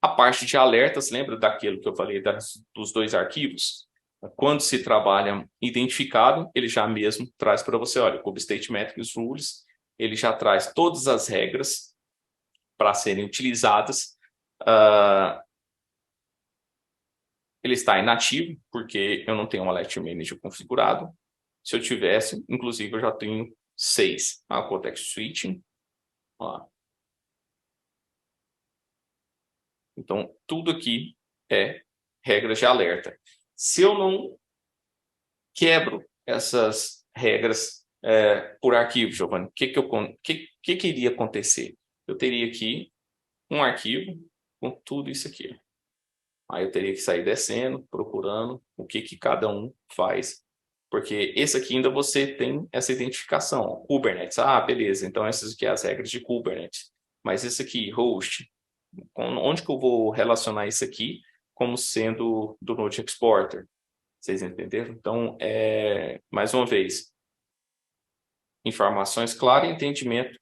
A parte de alertas, lembra daquilo que eu falei dos 2 arquivos? Quando se trabalha identificado, ele já mesmo traz para você, olha, o State Metrics Rules, ele já traz todas as regras para serem utilizadas. Ele está inativo, porque eu não tenho um Alert Manager configurado. Se eu tivesse, inclusive, eu já tenho 6. Context Switching. Ó. Então, tudo aqui é regras de alerta. Se eu não quebro essas regras por arquivo, Giovanni, o que iria acontecer? Eu teria aqui um arquivo com tudo isso aqui. Aí eu teria que sair descendo, procurando o que cada um faz. Porque esse aqui ainda você tem essa identificação. Kubernetes, beleza, então essas aqui são as regras de Kubernetes. Mas esse aqui, host, onde que eu vou relacionar isso aqui como sendo do Node Exporter? Vocês entenderam? Então, mais uma vez, informações claras e entendimento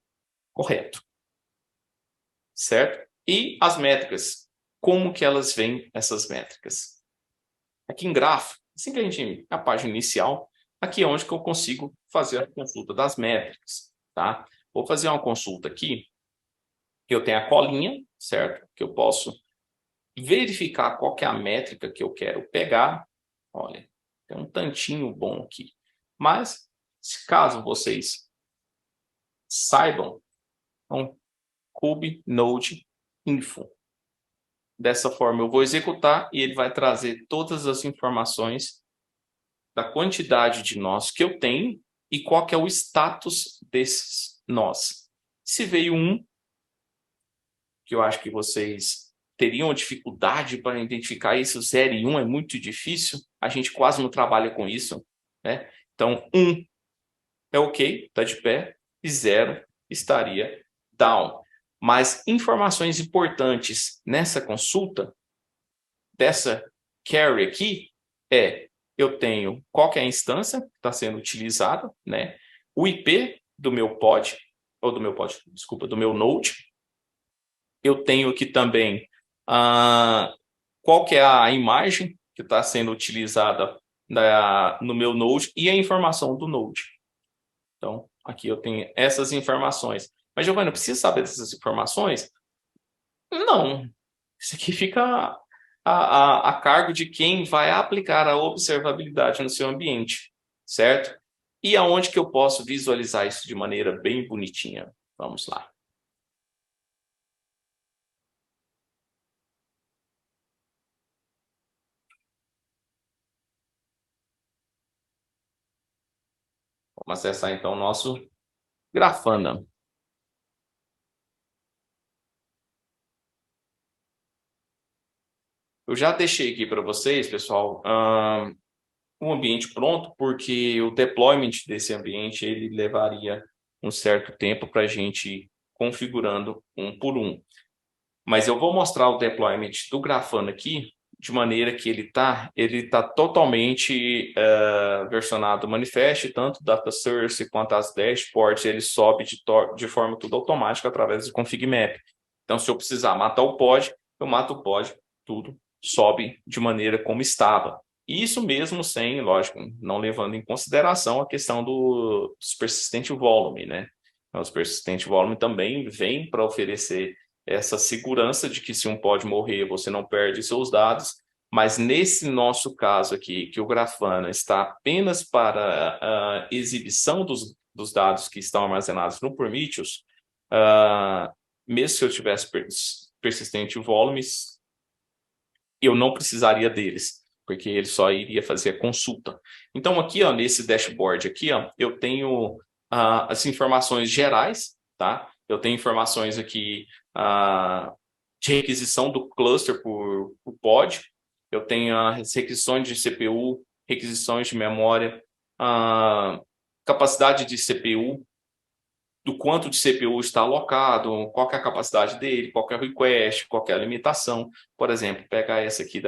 correto. Certo? E as métricas. Como que elas veem essas métricas? Aqui em grafo, assim que a gente, na página inicial, aqui é onde que eu consigo fazer a consulta das métricas, tá? Vou fazer uma consulta aqui, que eu tenho a colinha, certo? Que eu posso verificar qual que é a métrica que eu quero pegar. Olha, tem um tantinho bom aqui. Mas, se caso vocês saibam, então, kube node info. Dessa forma, eu vou executar e ele vai trazer todas as informações da quantidade de nós que eu tenho e qual que é o status desses nós. Se veio um, que eu acho que vocês teriam dificuldade para identificar isso. 0 e 1 é muito difícil, a gente quase não trabalha com isso, né? Então, 1 é ok, está de pé, e 0 estaria down. Mas informações importantes nessa consulta, dessa query aqui, eu tenho qual que é a instância que está sendo utilizada, né? O IP do meu pod, do meu node. Eu tenho aqui também qual que é a imagem que está sendo utilizada no meu node e a informação do node. Então, aqui eu tenho essas informações. Mas, Giovanni, eu preciso saber dessas informações? Não. Isso aqui fica a cargo de quem vai aplicar a observabilidade no seu ambiente, certo? E aonde que eu posso visualizar isso de maneira bem bonitinha? Vamos lá. Vamos acessar então o nosso Grafana. Eu já deixei aqui para vocês, pessoal, um ambiente pronto, porque o deployment desse ambiente ele levaria um certo tempo para a gente ir configurando um por um. Mas eu vou mostrar o deployment do Grafana aqui, de maneira que ele tá totalmente versionado manifest, tanto data source quanto as dashboards, ele sobe de forma tudo automática através do config map. Então, se eu precisar matar o pod, eu mato o pod, tudo sobe de maneira como estava. Isso mesmo sem, lógico, não levando em consideração a questão dos persistent volume, né? Os persistent volume também vem para oferecer essa segurança de que se um pod morrer, você não perde seus dados, mas nesse nosso caso aqui, que o Grafana está apenas para a exibição dos dados que estão armazenados no Prometheus, mesmo se eu tivesse persistente volumes, eu não precisaria deles, porque ele só iria fazer a consulta. Então aqui, ó, nesse dashboard aqui, ó, eu tenho as informações gerais, tá? Eu tenho informações aqui de requisição do cluster por pod, eu tenho as requisições de CPU, requisições de memória, capacidade de CPU, do quanto de CPU está alocado, qual é a capacidade dele, qual é o request, qual é a limitação. Por exemplo, pega essa aqui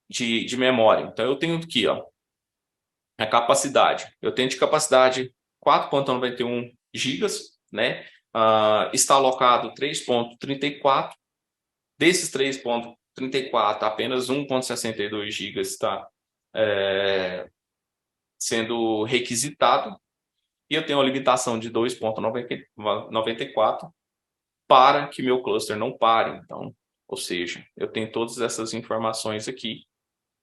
de memória. Então, eu tenho aqui, ó, a capacidade. Eu tenho de capacidade 4,91 GB, né? Está alocado 3,34. Desses 3,34, apenas 1,62 GB está sendo requisitado. E eu tenho uma limitação de 2,94 para que meu cluster não pare. Então, ou seja, eu tenho todas essas informações aqui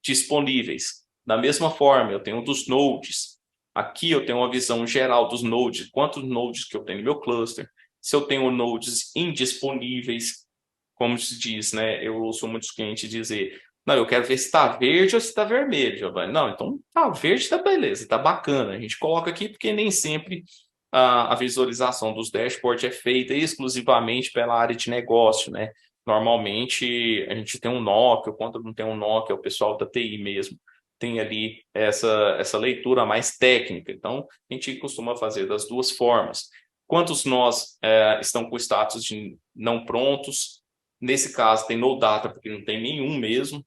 disponíveis. Da mesma forma, eu tenho dos nodes. Aqui eu tenho uma visão geral dos nodes, quantos nodes que eu tenho no meu cluster. Se eu tenho nodes indisponíveis, como se diz, né? Eu ouço muitos clientes dizer, não, eu quero ver se está verde ou se está vermelho, Giovanni. Não, então tá verde, tá beleza, tá bacana. A gente coloca aqui porque nem sempre a visualização dos dashboards é feita exclusivamente pela área de negócio, né? Normalmente a gente tem um NOC, ou quando não tem um NOC, é o pessoal da TI mesmo. Tem ali essa leitura mais técnica. Então, a gente costuma fazer das duas formas. Quantos nós estão com status de não prontos? Nesse caso, tem no data, porque não tem nenhum mesmo.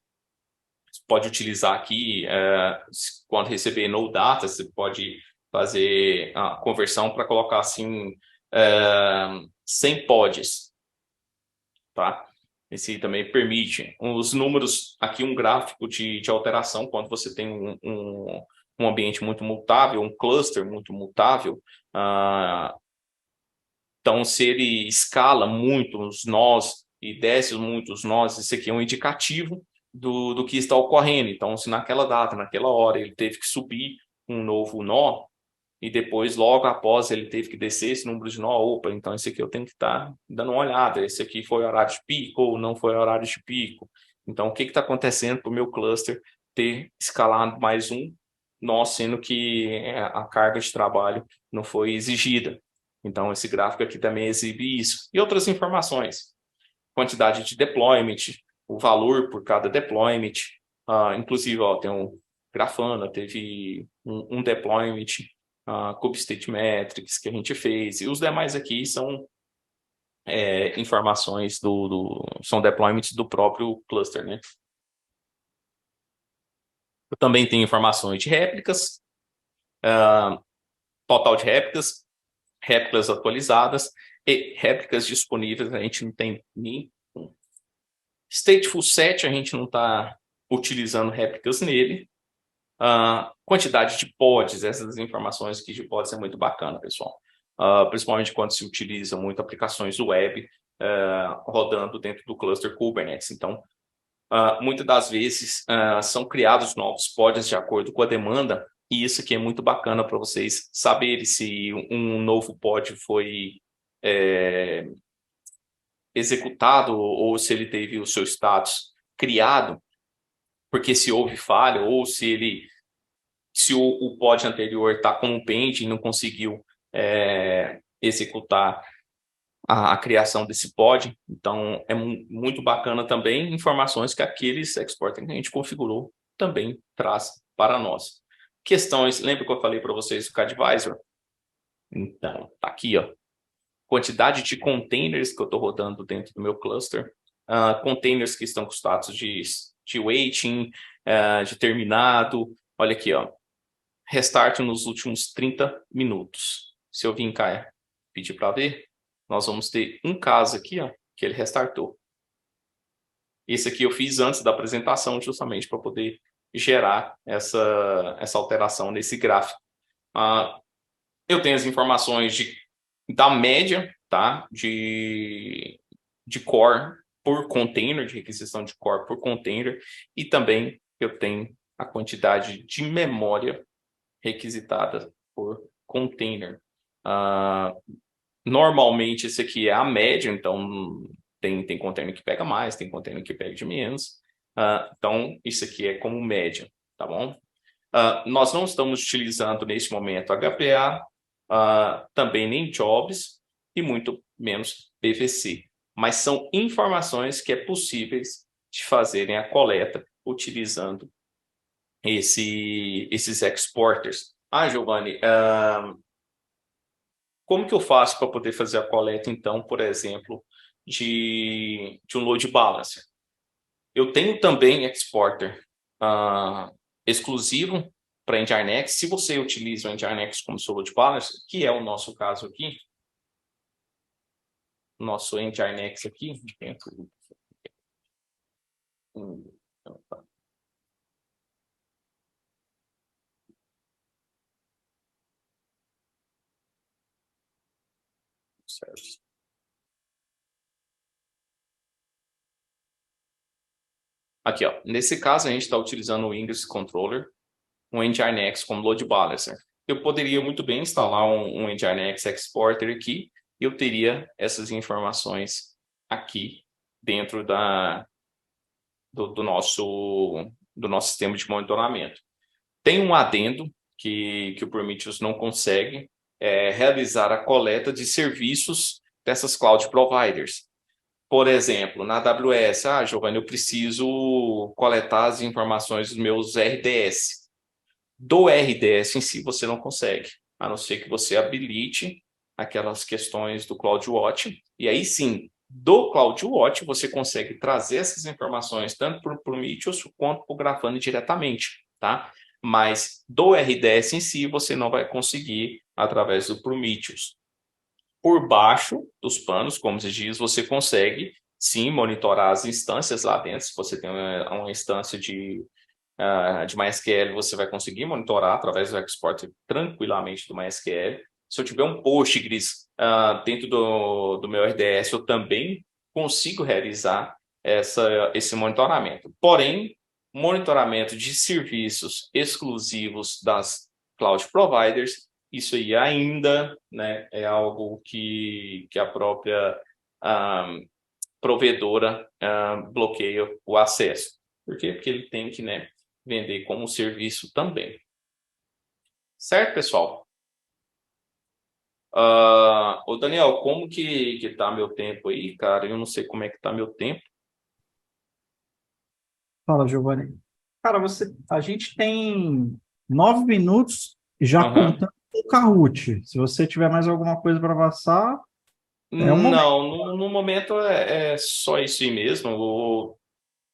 Você pode utilizar aqui, quando receber no data, você pode fazer a conversão para colocar assim 100 pods, tá? Esse também permite os números, aqui um gráfico de alteração, quando você tem um ambiente muito mutável, um cluster muito mutável, então se ele escala muito os nós e desce muito os nós, isso aqui é um indicativo do que está ocorrendo. Então, se naquela data, naquela hora, ele teve que subir um novo nó, e depois, logo após, ele teve que descer esse número de nó. Opa, então esse aqui eu tenho que estar dando uma olhada. Esse aqui foi horário de pico ou não foi horário de pico. Então, o que está acontecendo para o meu cluster ter escalado mais um nó, sendo que a carga de trabalho não foi exigida. Então, esse gráfico aqui também exibe isso. E outras informações, quantidade de deployment, o valor por cada deployment. Inclusive, ó, tem um Grafana, teve um deployment, Kube State Metrics que a gente fez. E os demais aqui são informações são deployments do próprio cluster, né? Eu também tenho informações de réplicas, total de réplicas atualizadas e réplicas disponíveis. A gente não tem nem stateful set, a gente não está utilizando réplicas nele. Quantidade de pods, essas informações aqui de pods é muito bacana, pessoal. Principalmente quando se utiliza muito aplicações web rodando dentro do cluster Kubernetes. Então, muitas das vezes são criados novos pods de acordo com a demanda, e isso aqui é muito bacana para vocês saberem se um novo pod foi executado ou se ele teve o seu status criado, porque se houve falha ou se o pod anterior está com um pente e não conseguiu executar a criação desse pod. Então, é muito bacana também informações que aqueles exporters que a gente configurou também traz para nós. Questões, lembra que eu falei para vocês do CADvisor? Então, tá aqui, ó. Quantidade de containers que eu estou rodando dentro do meu cluster. Containers que estão com status de waiting, de terminado. Olha aqui, ó. Restart nos últimos 30 minutos. Se eu vim cá pedir para ver, nós vamos ter um caso aqui, ó, que ele restartou. Esse aqui eu fiz antes da apresentação, justamente para poder gerar essa alteração nesse gráfico. Eu tenho as informações da média, tá? de core por container, de requisição de core por container, e também eu tenho a quantidade de memória requisitada por container. Normalmente, esse aqui é a média, então tem container que pega mais, tem container que pega de menos. Então, isso aqui é como média, tá bom? Nós não estamos utilizando, neste momento, HPA, também nem jobs e muito menos PVC. Mas são informações que é possíveis de fazerem a coleta utilizando esses exporters. Giovanni, como que eu faço para poder fazer a coleta, então, por exemplo, de um load balancer? Eu tenho também exporter exclusivo para Nginx. Se você utiliza o Nginx como seu load balancer, que é o nosso caso aqui, nosso Nginx aqui, certo. Aqui, ó, nesse caso, a gente está utilizando o Ingress Controller, um Nginx como load balancer. Eu poderia muito bem instalar um Nginx Exporter aqui e eu teria essas informações aqui dentro do nosso sistema de monitoramento. Tem um adendo que o Prometheus não consegue realizar a coleta de serviços dessas cloud providers. Por exemplo, na AWS, Giovanni, eu preciso coletar as informações dos meus RDS. Do RDS em si, você não consegue, a não ser que você habilite aquelas questões do CloudWatch. E aí sim, do CloudWatch, você consegue trazer essas informações tanto para o Prometheus quanto para o Grafana diretamente, tá? Mas do RDS em si, você não vai conseguir através do Prometheus. Por baixo dos panos, como se diz, você consegue sim monitorar as instâncias lá dentro. Se você tem uma instância de MySQL, você vai conseguir monitorar através do export tranquilamente do MySQL. Se eu tiver um Postgres dentro do meu RDS, eu também consigo realizar esse monitoramento. Porém, monitoramento de serviços exclusivos das cloud providers, isso aí ainda, né, é algo que a própria provedora bloqueia o acesso. Por quê? Porque ele tem que, né, vender como serviço também. Certo, pessoal? Ô Daniel, como que tá meu tempo aí, cara? Eu não sei como é que tá meu tempo. Fala, Giovanni. Cara, a gente tem 9 minutos já Aham. contando o Kahoot. Se você tiver mais alguma coisa para passar, é o momento. Não, no momento é só isso aí mesmo.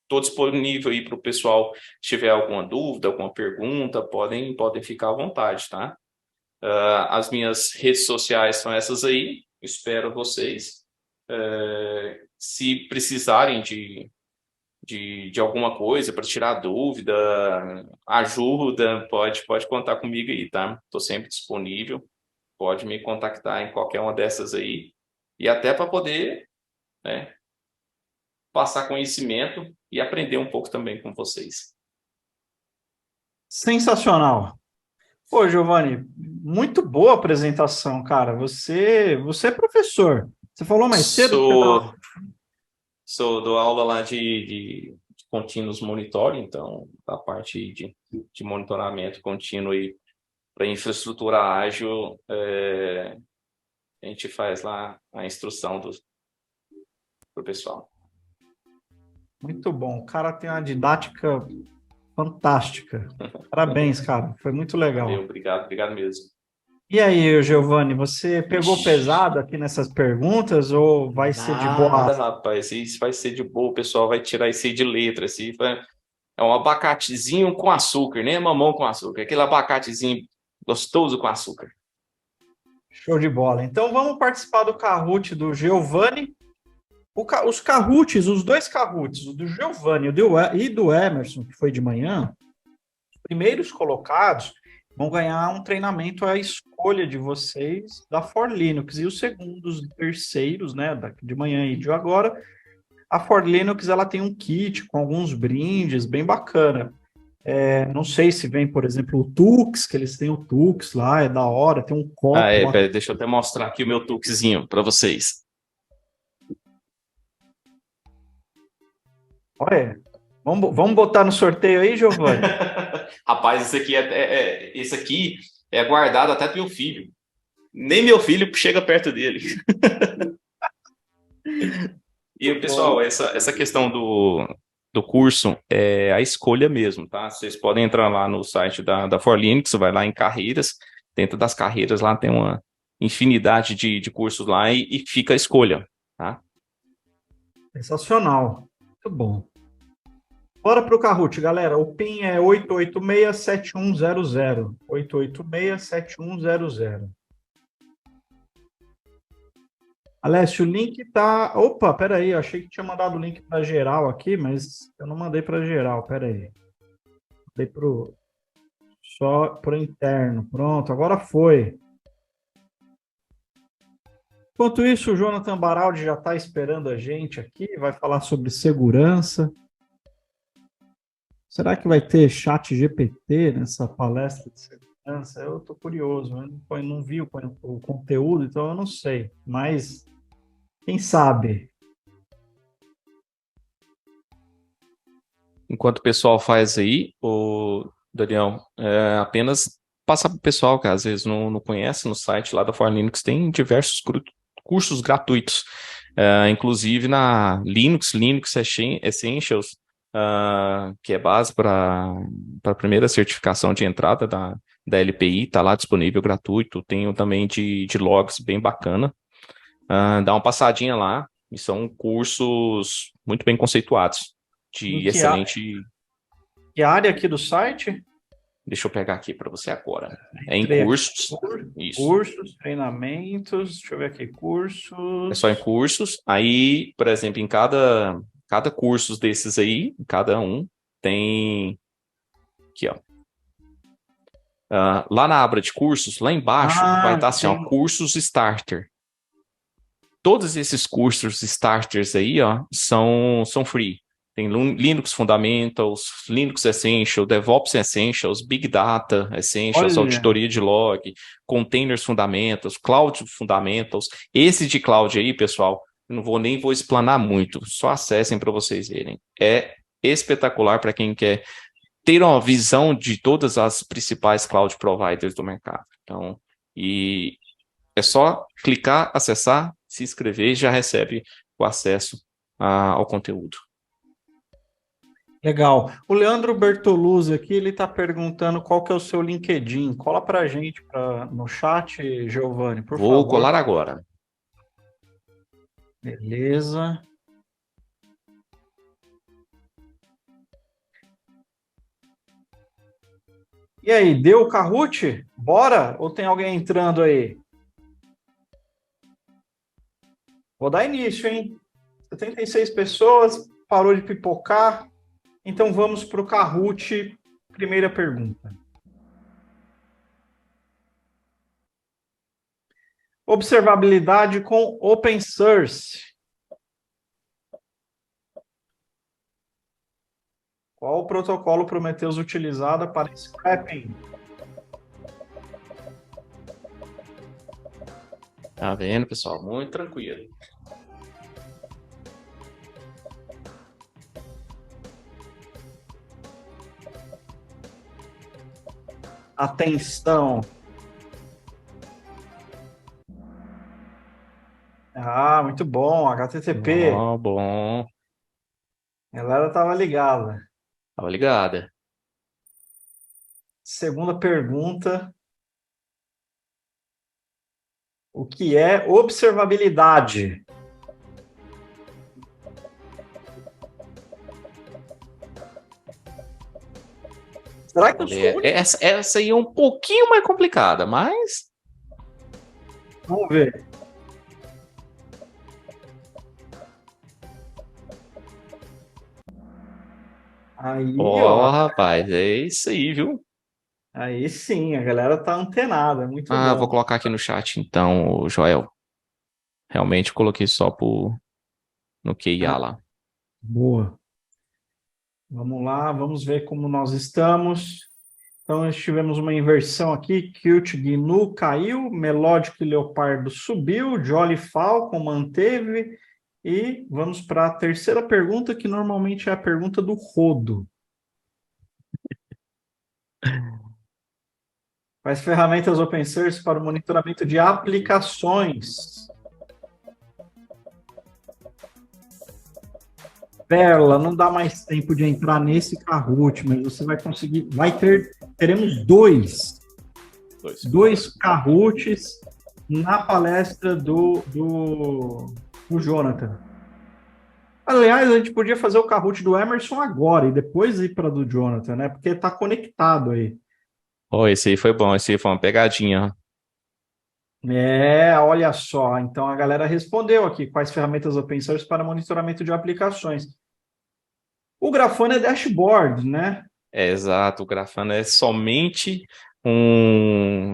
Estou disponível aí para o pessoal, se tiver alguma dúvida, alguma pergunta, podem ficar à vontade, tá? As minhas redes sociais são essas aí. Espero vocês. Se precisarem de alguma coisa para tirar dúvida, ajuda, pode contar comigo aí, tá? Estou sempre disponível. Pode me contactar em qualquer uma dessas aí. E até para poder, né, passar conhecimento e aprender um pouco também com vocês. Sensacional. Pô, Giovanni, muito boa apresentação, cara. Você é professor. Você falou mais cedo que você dá. Sou, dou aula lá de contínuos monitoring, então a parte de monitoramento contínuo e para infraestrutura ágil, a gente faz lá a instrução pro pessoal. Muito bom. O cara tem uma didática fantástica. Parabéns, cara. Foi muito Valeu, legal. obrigado mesmo. E aí, Giovanni, você pegou Ixi, pesado aqui nessas perguntas ou vai ser de boa? nada, rapaz, isso vai ser de boa, o pessoal vai tirar isso aí de letra, assim, é um abacatezinho com açúcar, né? Mamão com açúcar, aquele abacatezinho gostoso com açúcar. Show de bola. Então vamos participar do Kahoot do Giovanni. Os Kahoots, os dois Kahoots, o do Giovanni e do Emerson, que foi de manhã, os primeiros colocados vão ganhar um treinamento à escolha de vocês da For Linux. E os segundos, terceiros, né, de manhã e de agora, a For Linux ela tem um kit com alguns brindes bem bacana. Não sei se vem, por exemplo, o Tux, que eles têm o Tux lá, é da hora, tem um copo lá. Pera, deixa eu até mostrar aqui o meu tuxzinho para vocês. Olha, vamos botar no sorteio aí, Giovanni? Rapaz, esse aqui é guardado até pro meu filho. Nem meu filho chega perto dele. E, pessoal, Bom. essa questão do curso é a escolha mesmo, tá? Vocês podem entrar lá no site da Forlinux, vai lá em carreiras, dentro das carreiras lá tem uma infinidade de cursos lá e fica a escolha, tá? Sensacional. Muito bom. Bora para o Kahoot, galera. O PIN é 886-7100. 886-7100. Alessio, o link tá. Opa, peraí, eu achei que tinha mandado o link para geral aqui, mas eu não mandei para geral, peraí. Mandei só para interno. Pronto, agora foi. Enquanto isso, o Jonathan Baraldi já está esperando a gente aqui, vai falar sobre segurança. Será que vai ter chat GPT nessa palestra de segurança? Eu estou curioso, eu não vi o conteúdo, então eu não sei. Mas quem sabe? Enquanto o pessoal faz aí, o Daniel, apenas passar para o pessoal que às vezes não conhece, no site lá da Forlinux tem diversos cursos gratuitos, inclusive na Linux Essentials, que é base para a primeira certificação de entrada da LPI, está lá disponível gratuito. Tenho também de logs bem bacana. Dá uma passadinha lá, e são cursos muito bem conceituados, Em de excelente. que área aqui do site? Deixa eu pegar aqui para você agora. É em Entrei aqui. cursos. Isso. Cursos, treinamentos, deixa eu ver aqui, cursos. É só em cursos. Aí, por exemplo, em cada curso desses aí, cada um tem aqui, ó. Lá na aba de cursos, lá embaixo, vai estar assim, ó, Tem. cursos starter. Todos esses cursos starters aí, ó, são free. Tem Linux Fundamentals, Linux Essentials, DevOps Essentials, Big Data Essentials, Olha, auditoria de log, Containers Fundamentals, Cloud Fundamentals. Esse de cloud aí, pessoal, não vou explanar muito, só acessem para vocês verem. É espetacular para quem quer ter uma visão de todas as principais cloud providers do mercado. Então, É só clicar, acessar, se inscrever e já recebe o acesso ao conteúdo. Legal. O Leandro Bertoluzzi aqui, ele está perguntando qual que é o seu LinkedIn. Cola para a gente no chat, Giovanni, por Vou favor. colar agora. Beleza. E aí, deu o Kahoot? Bora? Ou tem alguém entrando aí? Vou dar início, hein? 76 pessoas, parou de pipocar. Então vamos para o Kahoot. Primeira pergunta. Observabilidade com open source. Qual o protocolo Prometheus utilizado para scrapping? Tá vendo, pessoal? Muito tranquilo. Atenção. Ah, muito bom. HTTP. Ó, bom. A galera estava ligada. Tava ligada. Segunda pergunta. O que é observabilidade? Será que eu sou o único? Essa aí é um pouquinho mais complicada, mas... Vamos ver. Aí, Ó, ó. rapaz, é isso aí, viu? Aí sim, a galera tá antenada. Muito Ah, vou bom. colocar aqui no chat, então, Joel. Realmente coloquei só no QIA Ah, lá. boa. Vamos lá, vamos ver como nós estamos. Então, nós tivemos uma inversão aqui. Cute Gnu caiu, Melodic Leopardo subiu, Jolly Falcon manteve. E vamos para a terceira pergunta, que normalmente é a pergunta do rodo. Quais ferramentas open source para o monitoramento de aplicações? Perla, não dá mais tempo de entrar nesse Kahoot, mas você vai conseguir. Teremos dois Kahoots na palestra do Jonathan. Aliás, a gente podia fazer o Kahoot do Emerson agora e depois ir para do Jonathan, né? Porque está conectado aí. Oh, esse aí foi bom, esse aí foi uma pegadinha. É, olha só. Então a galera respondeu aqui quais ferramentas open source para monitoramento de aplicações. O Grafana é dashboard, né? É, exato, o Grafana é somente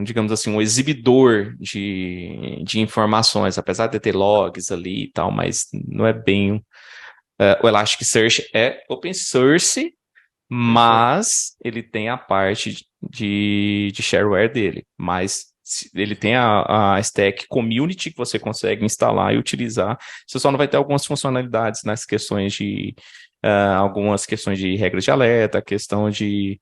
digamos assim, um exibidor de informações, apesar de ter logs ali e tal, mas não é bem... o Elasticsearch é open source, mas ele tem a parte de shareware dele, mas ele tem a stack community que você consegue instalar e utilizar. Você só não vai ter algumas funcionalidades nas questões algumas questões de regras de alerta, questão de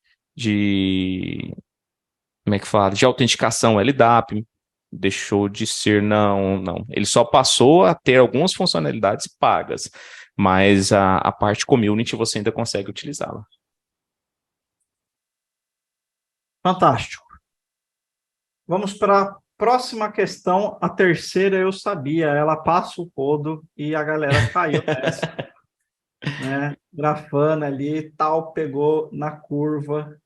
como é que fala? De autenticação LDAP, deixou de ser, não. Ele só passou a ter algumas funcionalidades pagas, mas a parte community você ainda consegue utilizá-la. Fantástico. Vamos para a próxima questão. A terceira eu sabia, ela passa o rodo e a galera caiu nessa. Né? Grafana ali, tal, pegou na curva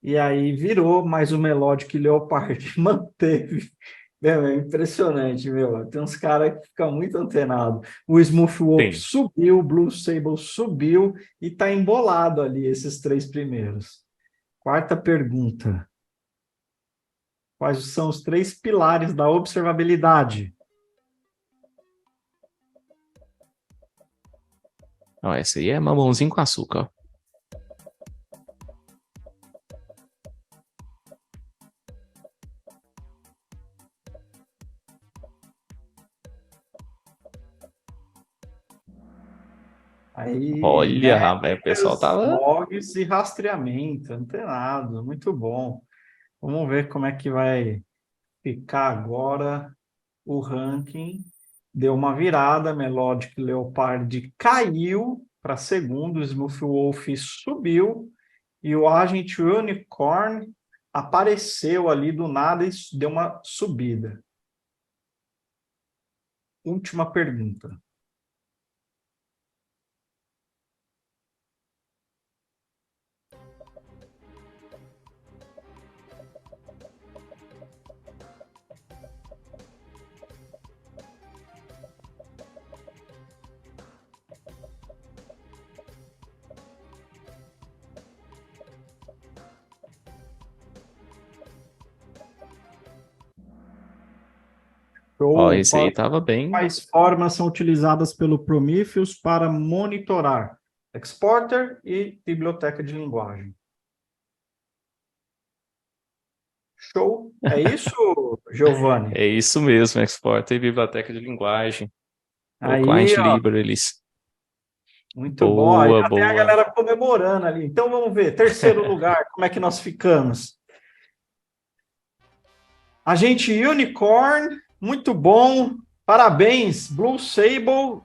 e aí virou, mas o Melodic Leopard manteve. Meu, é impressionante, meu. Tem uns caras que ficam muito antenados. O Smoothwolf Tem. subiu, o Blue Sable subiu e está embolado ali, esses três primeiros. Quarta pergunta. Quais são os três pilares da observabilidade? Ó, essa aí é mamãozinho com açúcar. Aí, Olha, rapaz, o pessoal métricas, tava... logs e rastreamento, antenado, muito bom. Vamos ver como é que vai. ficar agora o ranking. Deu uma virada, Melodic Leopard caiu para segundo, o Smooth Wolf subiu e o Agent Unicorn apareceu ali do nada e deu uma subida. Última pergunta. Ó, Show. esse aí tava bem. Quais formas são utilizadas pelo Prometheus para monitorar? Exporter e biblioteca de linguagem. Show. É isso, Giovanni? É isso mesmo, exporta e biblioteca de linguagem. O Aí, client ó, liberalis. muito bom. Aí Boa, já tem a boa. galera comemorando ali. Então vamos ver. Terceiro lugar, como é que nós ficamos? Agente Unicorn, muito bom. Parabéns, Blue Sable.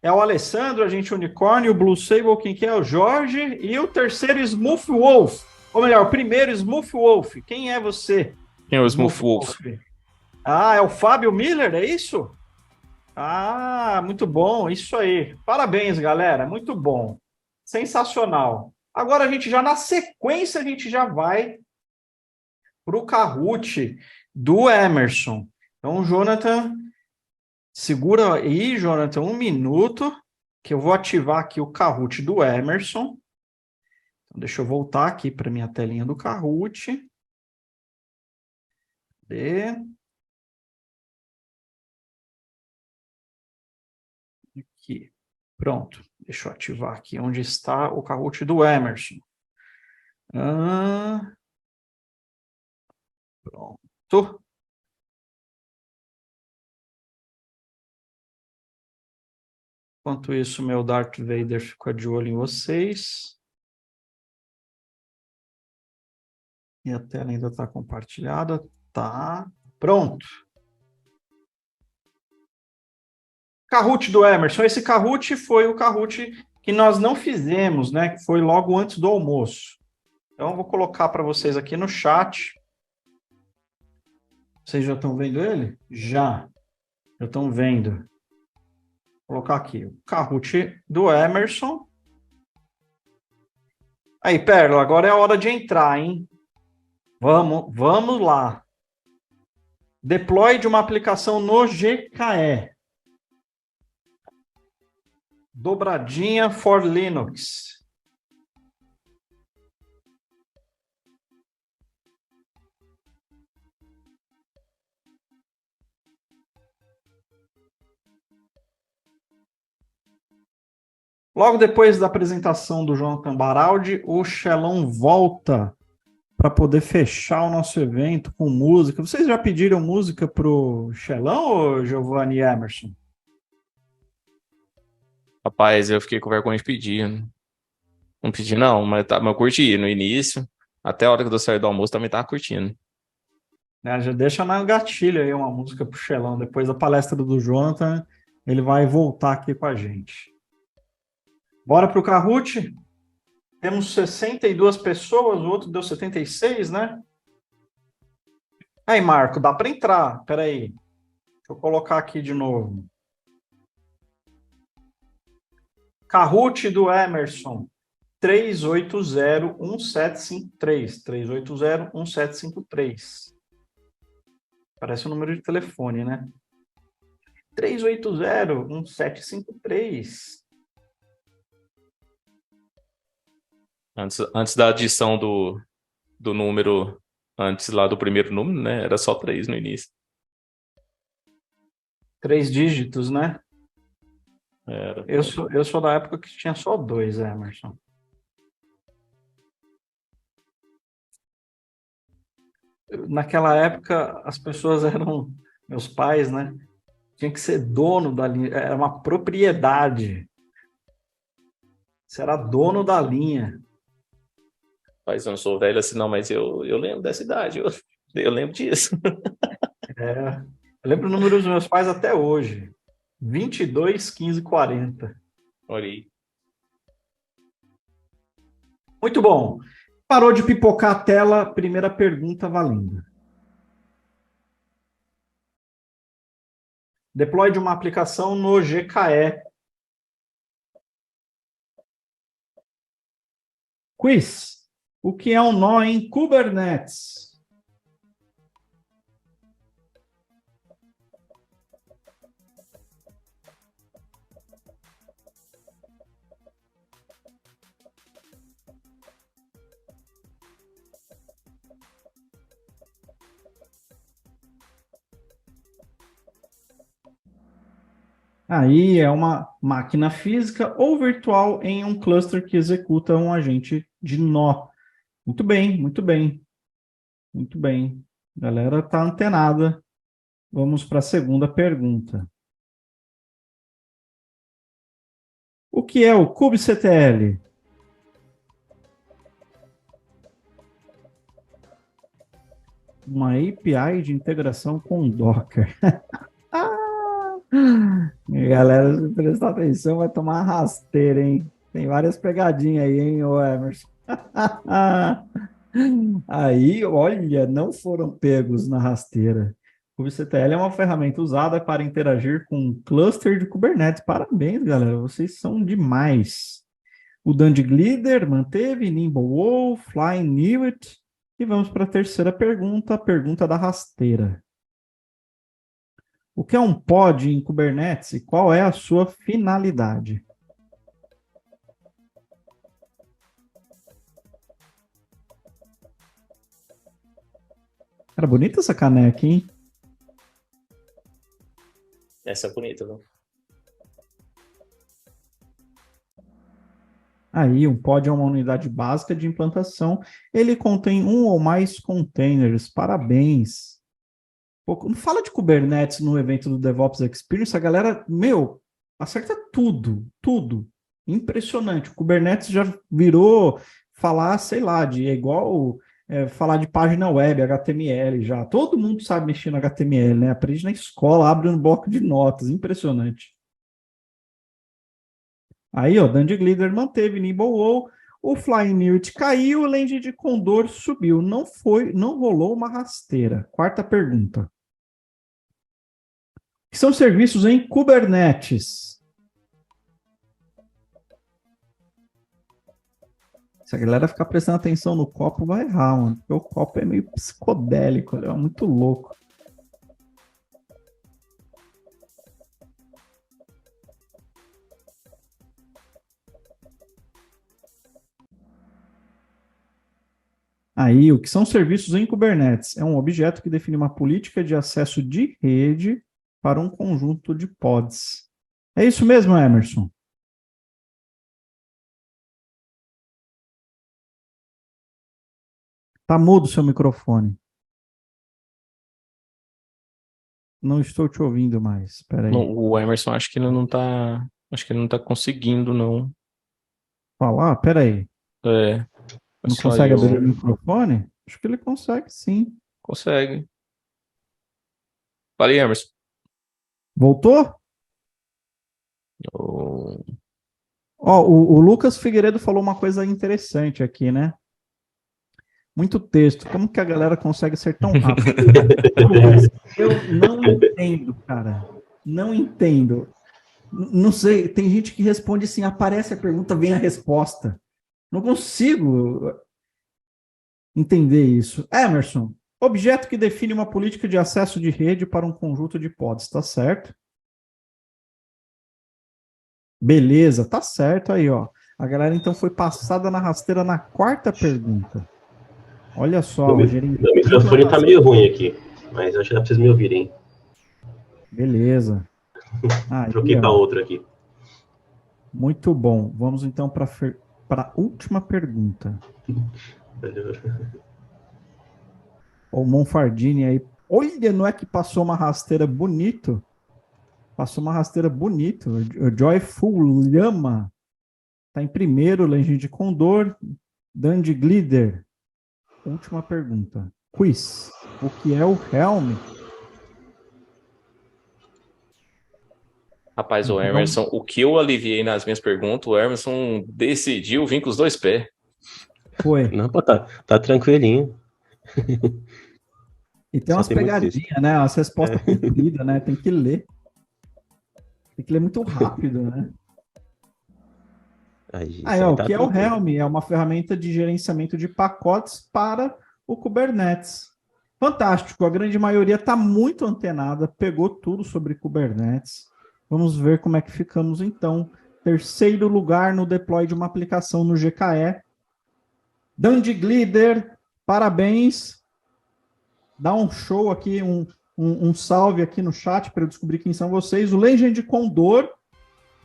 É o Alessandro, agente Unicorn, e o Blue Sable, quem que é? O Jorge. E o terceiro, Smooth Wolf. Ou melhor, o primeiro, Smooth Wolf. Quem é você? Quem é o Smooth Smooth Wolf? Ah, é o Fábio Miller, é isso? Ah, muito bom, isso aí. Parabéns, galera, muito bom. Sensacional. Agora a gente já, na sequência, a gente já vai para o Kahoot do Emerson. Então, Jonathan, segura aí, Jonathan, um minuto, que eu vou ativar aqui o Kahoot do Emerson. Então, deixa eu voltar aqui para minha telinha do Kahoot. Cadê? Aqui. Pronto. Deixa eu ativar aqui onde está o Kahoot do Emerson. Pronto. Enquanto isso, meu Darth Vader fica de olho em vocês. E a tela ainda está compartilhada. Tá. Pronto. Kahoot do Emerson. Esse Kahoot foi o Kahoot que nós não fizemos, né? Que foi logo antes do almoço. Então, eu vou colocar para vocês aqui no chat. Vocês já estão vendo ele? Já. Já estão vendo. Vou colocar aqui o Kahoot do Emerson. Aí, Perla, agora é a hora de entrar, hein? Vamos lá. Deploy de uma aplicação no GKE. Dobradinha for Linux. Logo depois da apresentação do Jonathan Baraldi, o Xelão volta para poder fechar o nosso evento com música. Vocês já pediram música para o Xelão ou Giovanni e Emerson? Rapaz, eu fiquei com vergonha de pedir. Não pedi, não, mas eu curti no início. Até a hora que eu saí do almoço também tava curtindo. Já deixa na gatilha aí uma música para o Xelão. Depois da palestra do Jonathan, ele vai voltar aqui com a gente. Bora para o Kahoot? Temos 62 pessoas, o outro deu 76, né? Aí, Marco, dá para entrar. Espera aí. Deixa eu colocar aqui de novo. Kahoot do Emerson. 3801753. 3801753. Parece um número de telefone, né? 3801753. Antes da adição do número, antes lá do primeiro número, né? Era só 3 no início. 3 dígitos, né? Era. Eu sou da época que tinha só 2, Emerson. Naquela época, as pessoas eram meus pais, né? Tinha que ser dono da linha, era uma propriedade. Você era dono da linha. Mas eu não sou velho assim, não, mas eu lembro dessa idade, eu lembro disso. É, eu lembro o número dos meus pais até hoje. 22, 15, 40. Olha aí. Muito bom. Parou de pipocar a tela, primeira pergunta valendo. Deploy de uma aplicação no GKE. Quiz. O que é um nó em Kubernetes? Aí é uma máquina física ou virtual em um cluster que executa um agente de nó. Muito bem, muito bem. Muito bem. A galera está antenada. Vamos para a segunda pergunta. O que é o kubectl? Uma API de integração com Docker. Galera, se prestar atenção, vai tomar uma rasteira, hein? Tem várias pegadinhas aí, hein, ô Emerson? Aí, olha, não foram pegos na rasteira. O kubectl é uma ferramenta usada para interagir com um cluster de Kubernetes. Parabéns, galera, vocês são demais. O Dandy Glider manteve, Nimblewolf, Flying Newt. E vamos para a terceira pergunta, a pergunta da rasteira. O que é um pod em Kubernetes e qual é a sua finalidade? Cara, bonita essa caneca, hein? Essa é bonita, viu? Aí, um pod é uma unidade básica de implantação. Ele contém um ou mais containers. Parabéns. Pô, quando fala de Kubernetes no evento do DevOps Experience, a galera, acerta tudo, tudo. Impressionante. O Kubernetes já virou falar, sei lá, é igual falar de página web, HTML já. Todo mundo sabe mexer no HTML, né? Aprende na escola, abre um bloco de notas. Impressionante. Aí, ó, Dandy Glider manteve, Nimblewolf, o Flying Newt caiu, o Land de Condor subiu. Não rolou uma rasteira. Quarta pergunta. Que são serviços em Kubernetes? Se a galera ficar prestando atenção no copo, vai errar, mano. Porque o copo é meio psicodélico, é muito louco. Aí, o que são serviços em Kubernetes? É um objeto que define uma política de acesso de rede para um conjunto de pods. É isso mesmo, Emerson? Tá mudo o seu microfone. Não estou te ouvindo mais. Espera aí. O Emerson acho que ele não tá. Acho que ele não tá conseguindo, não. Falar? Espera aí. É. Não Só consegue eu. abrir o microfone? Acho que ele consegue, sim. Consegue. Fala aí, Emerson. Voltou? Oh. Ó, o Lucas Figueiredo falou uma coisa interessante aqui, né? Muito texto. Como que a galera consegue ser tão rápido? Eu não entendo, cara. Não entendo. Não sei, tem gente que responde assim, aparece a pergunta, vem a resposta. Não consigo entender isso. Emerson, objeto que define uma política de acesso de rede para um conjunto de pods, tá certo? Beleza, tá certo aí, ó. A galera então foi passada na rasteira na quarta pergunta. Olha só, Meu microfone tá meio ruim aqui, mas acho que dá pra vocês me ouvirem. Beleza. Aí, Troquei para outro aqui. Muito bom. Vamos então para a última pergunta. O Monfardini aí. Olha, não é que passou uma rasteira bonito? Passou uma rasteira bonito. O Joyful Lhama está em primeiro, Legend de Condor. Dandy Glider. Última pergunta. Quiz. O que é o Helm? Rapaz, o Então, Emerson, o que eu aliviei nas minhas perguntas, o Emerson decidiu vir com os dois pés. foi. Não, pô, tá tranquilinho. E tem Só umas tem muito texto. pegadinhas, né? Umas respostas compridas, né? Tem que ler. Tem que ler muito rápido, né? Aí, Aí, isso ó, aí o tá que é o tranquilo. Helm? É uma ferramenta de gerenciamento de pacotes para o Kubernetes. Fantástico, a grande maioria está muito antenada, pegou tudo sobre Kubernetes. Vamos ver como é que ficamos então. Terceiro lugar no deploy de uma aplicação no GKE. Dandy Glider, parabéns. Dá um show aqui, um salve aqui no chat para eu descobrir quem são vocês. O Legend Condor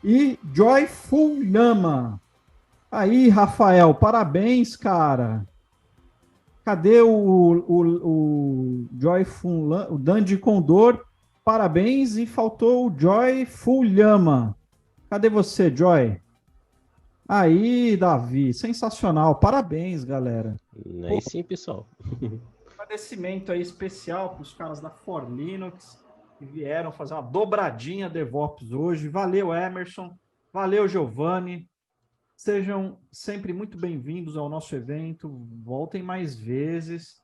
e Joyful Lama. Aí, Rafael, parabéns, cara. Cadê o Joyful, o Dandy Condor? Parabéns, e faltou o Joyful Lama. Cadê você, Joy? Aí, Davi, sensacional. Parabéns, galera. Aí sim, pessoal. Agradecimento aí especial para os caras da For Linux que vieram fazer uma dobradinha DevOps hoje. Valeu, Emerson. Valeu, Giovanni. Sejam sempre muito bem-vindos ao nosso evento. Voltem mais vezes.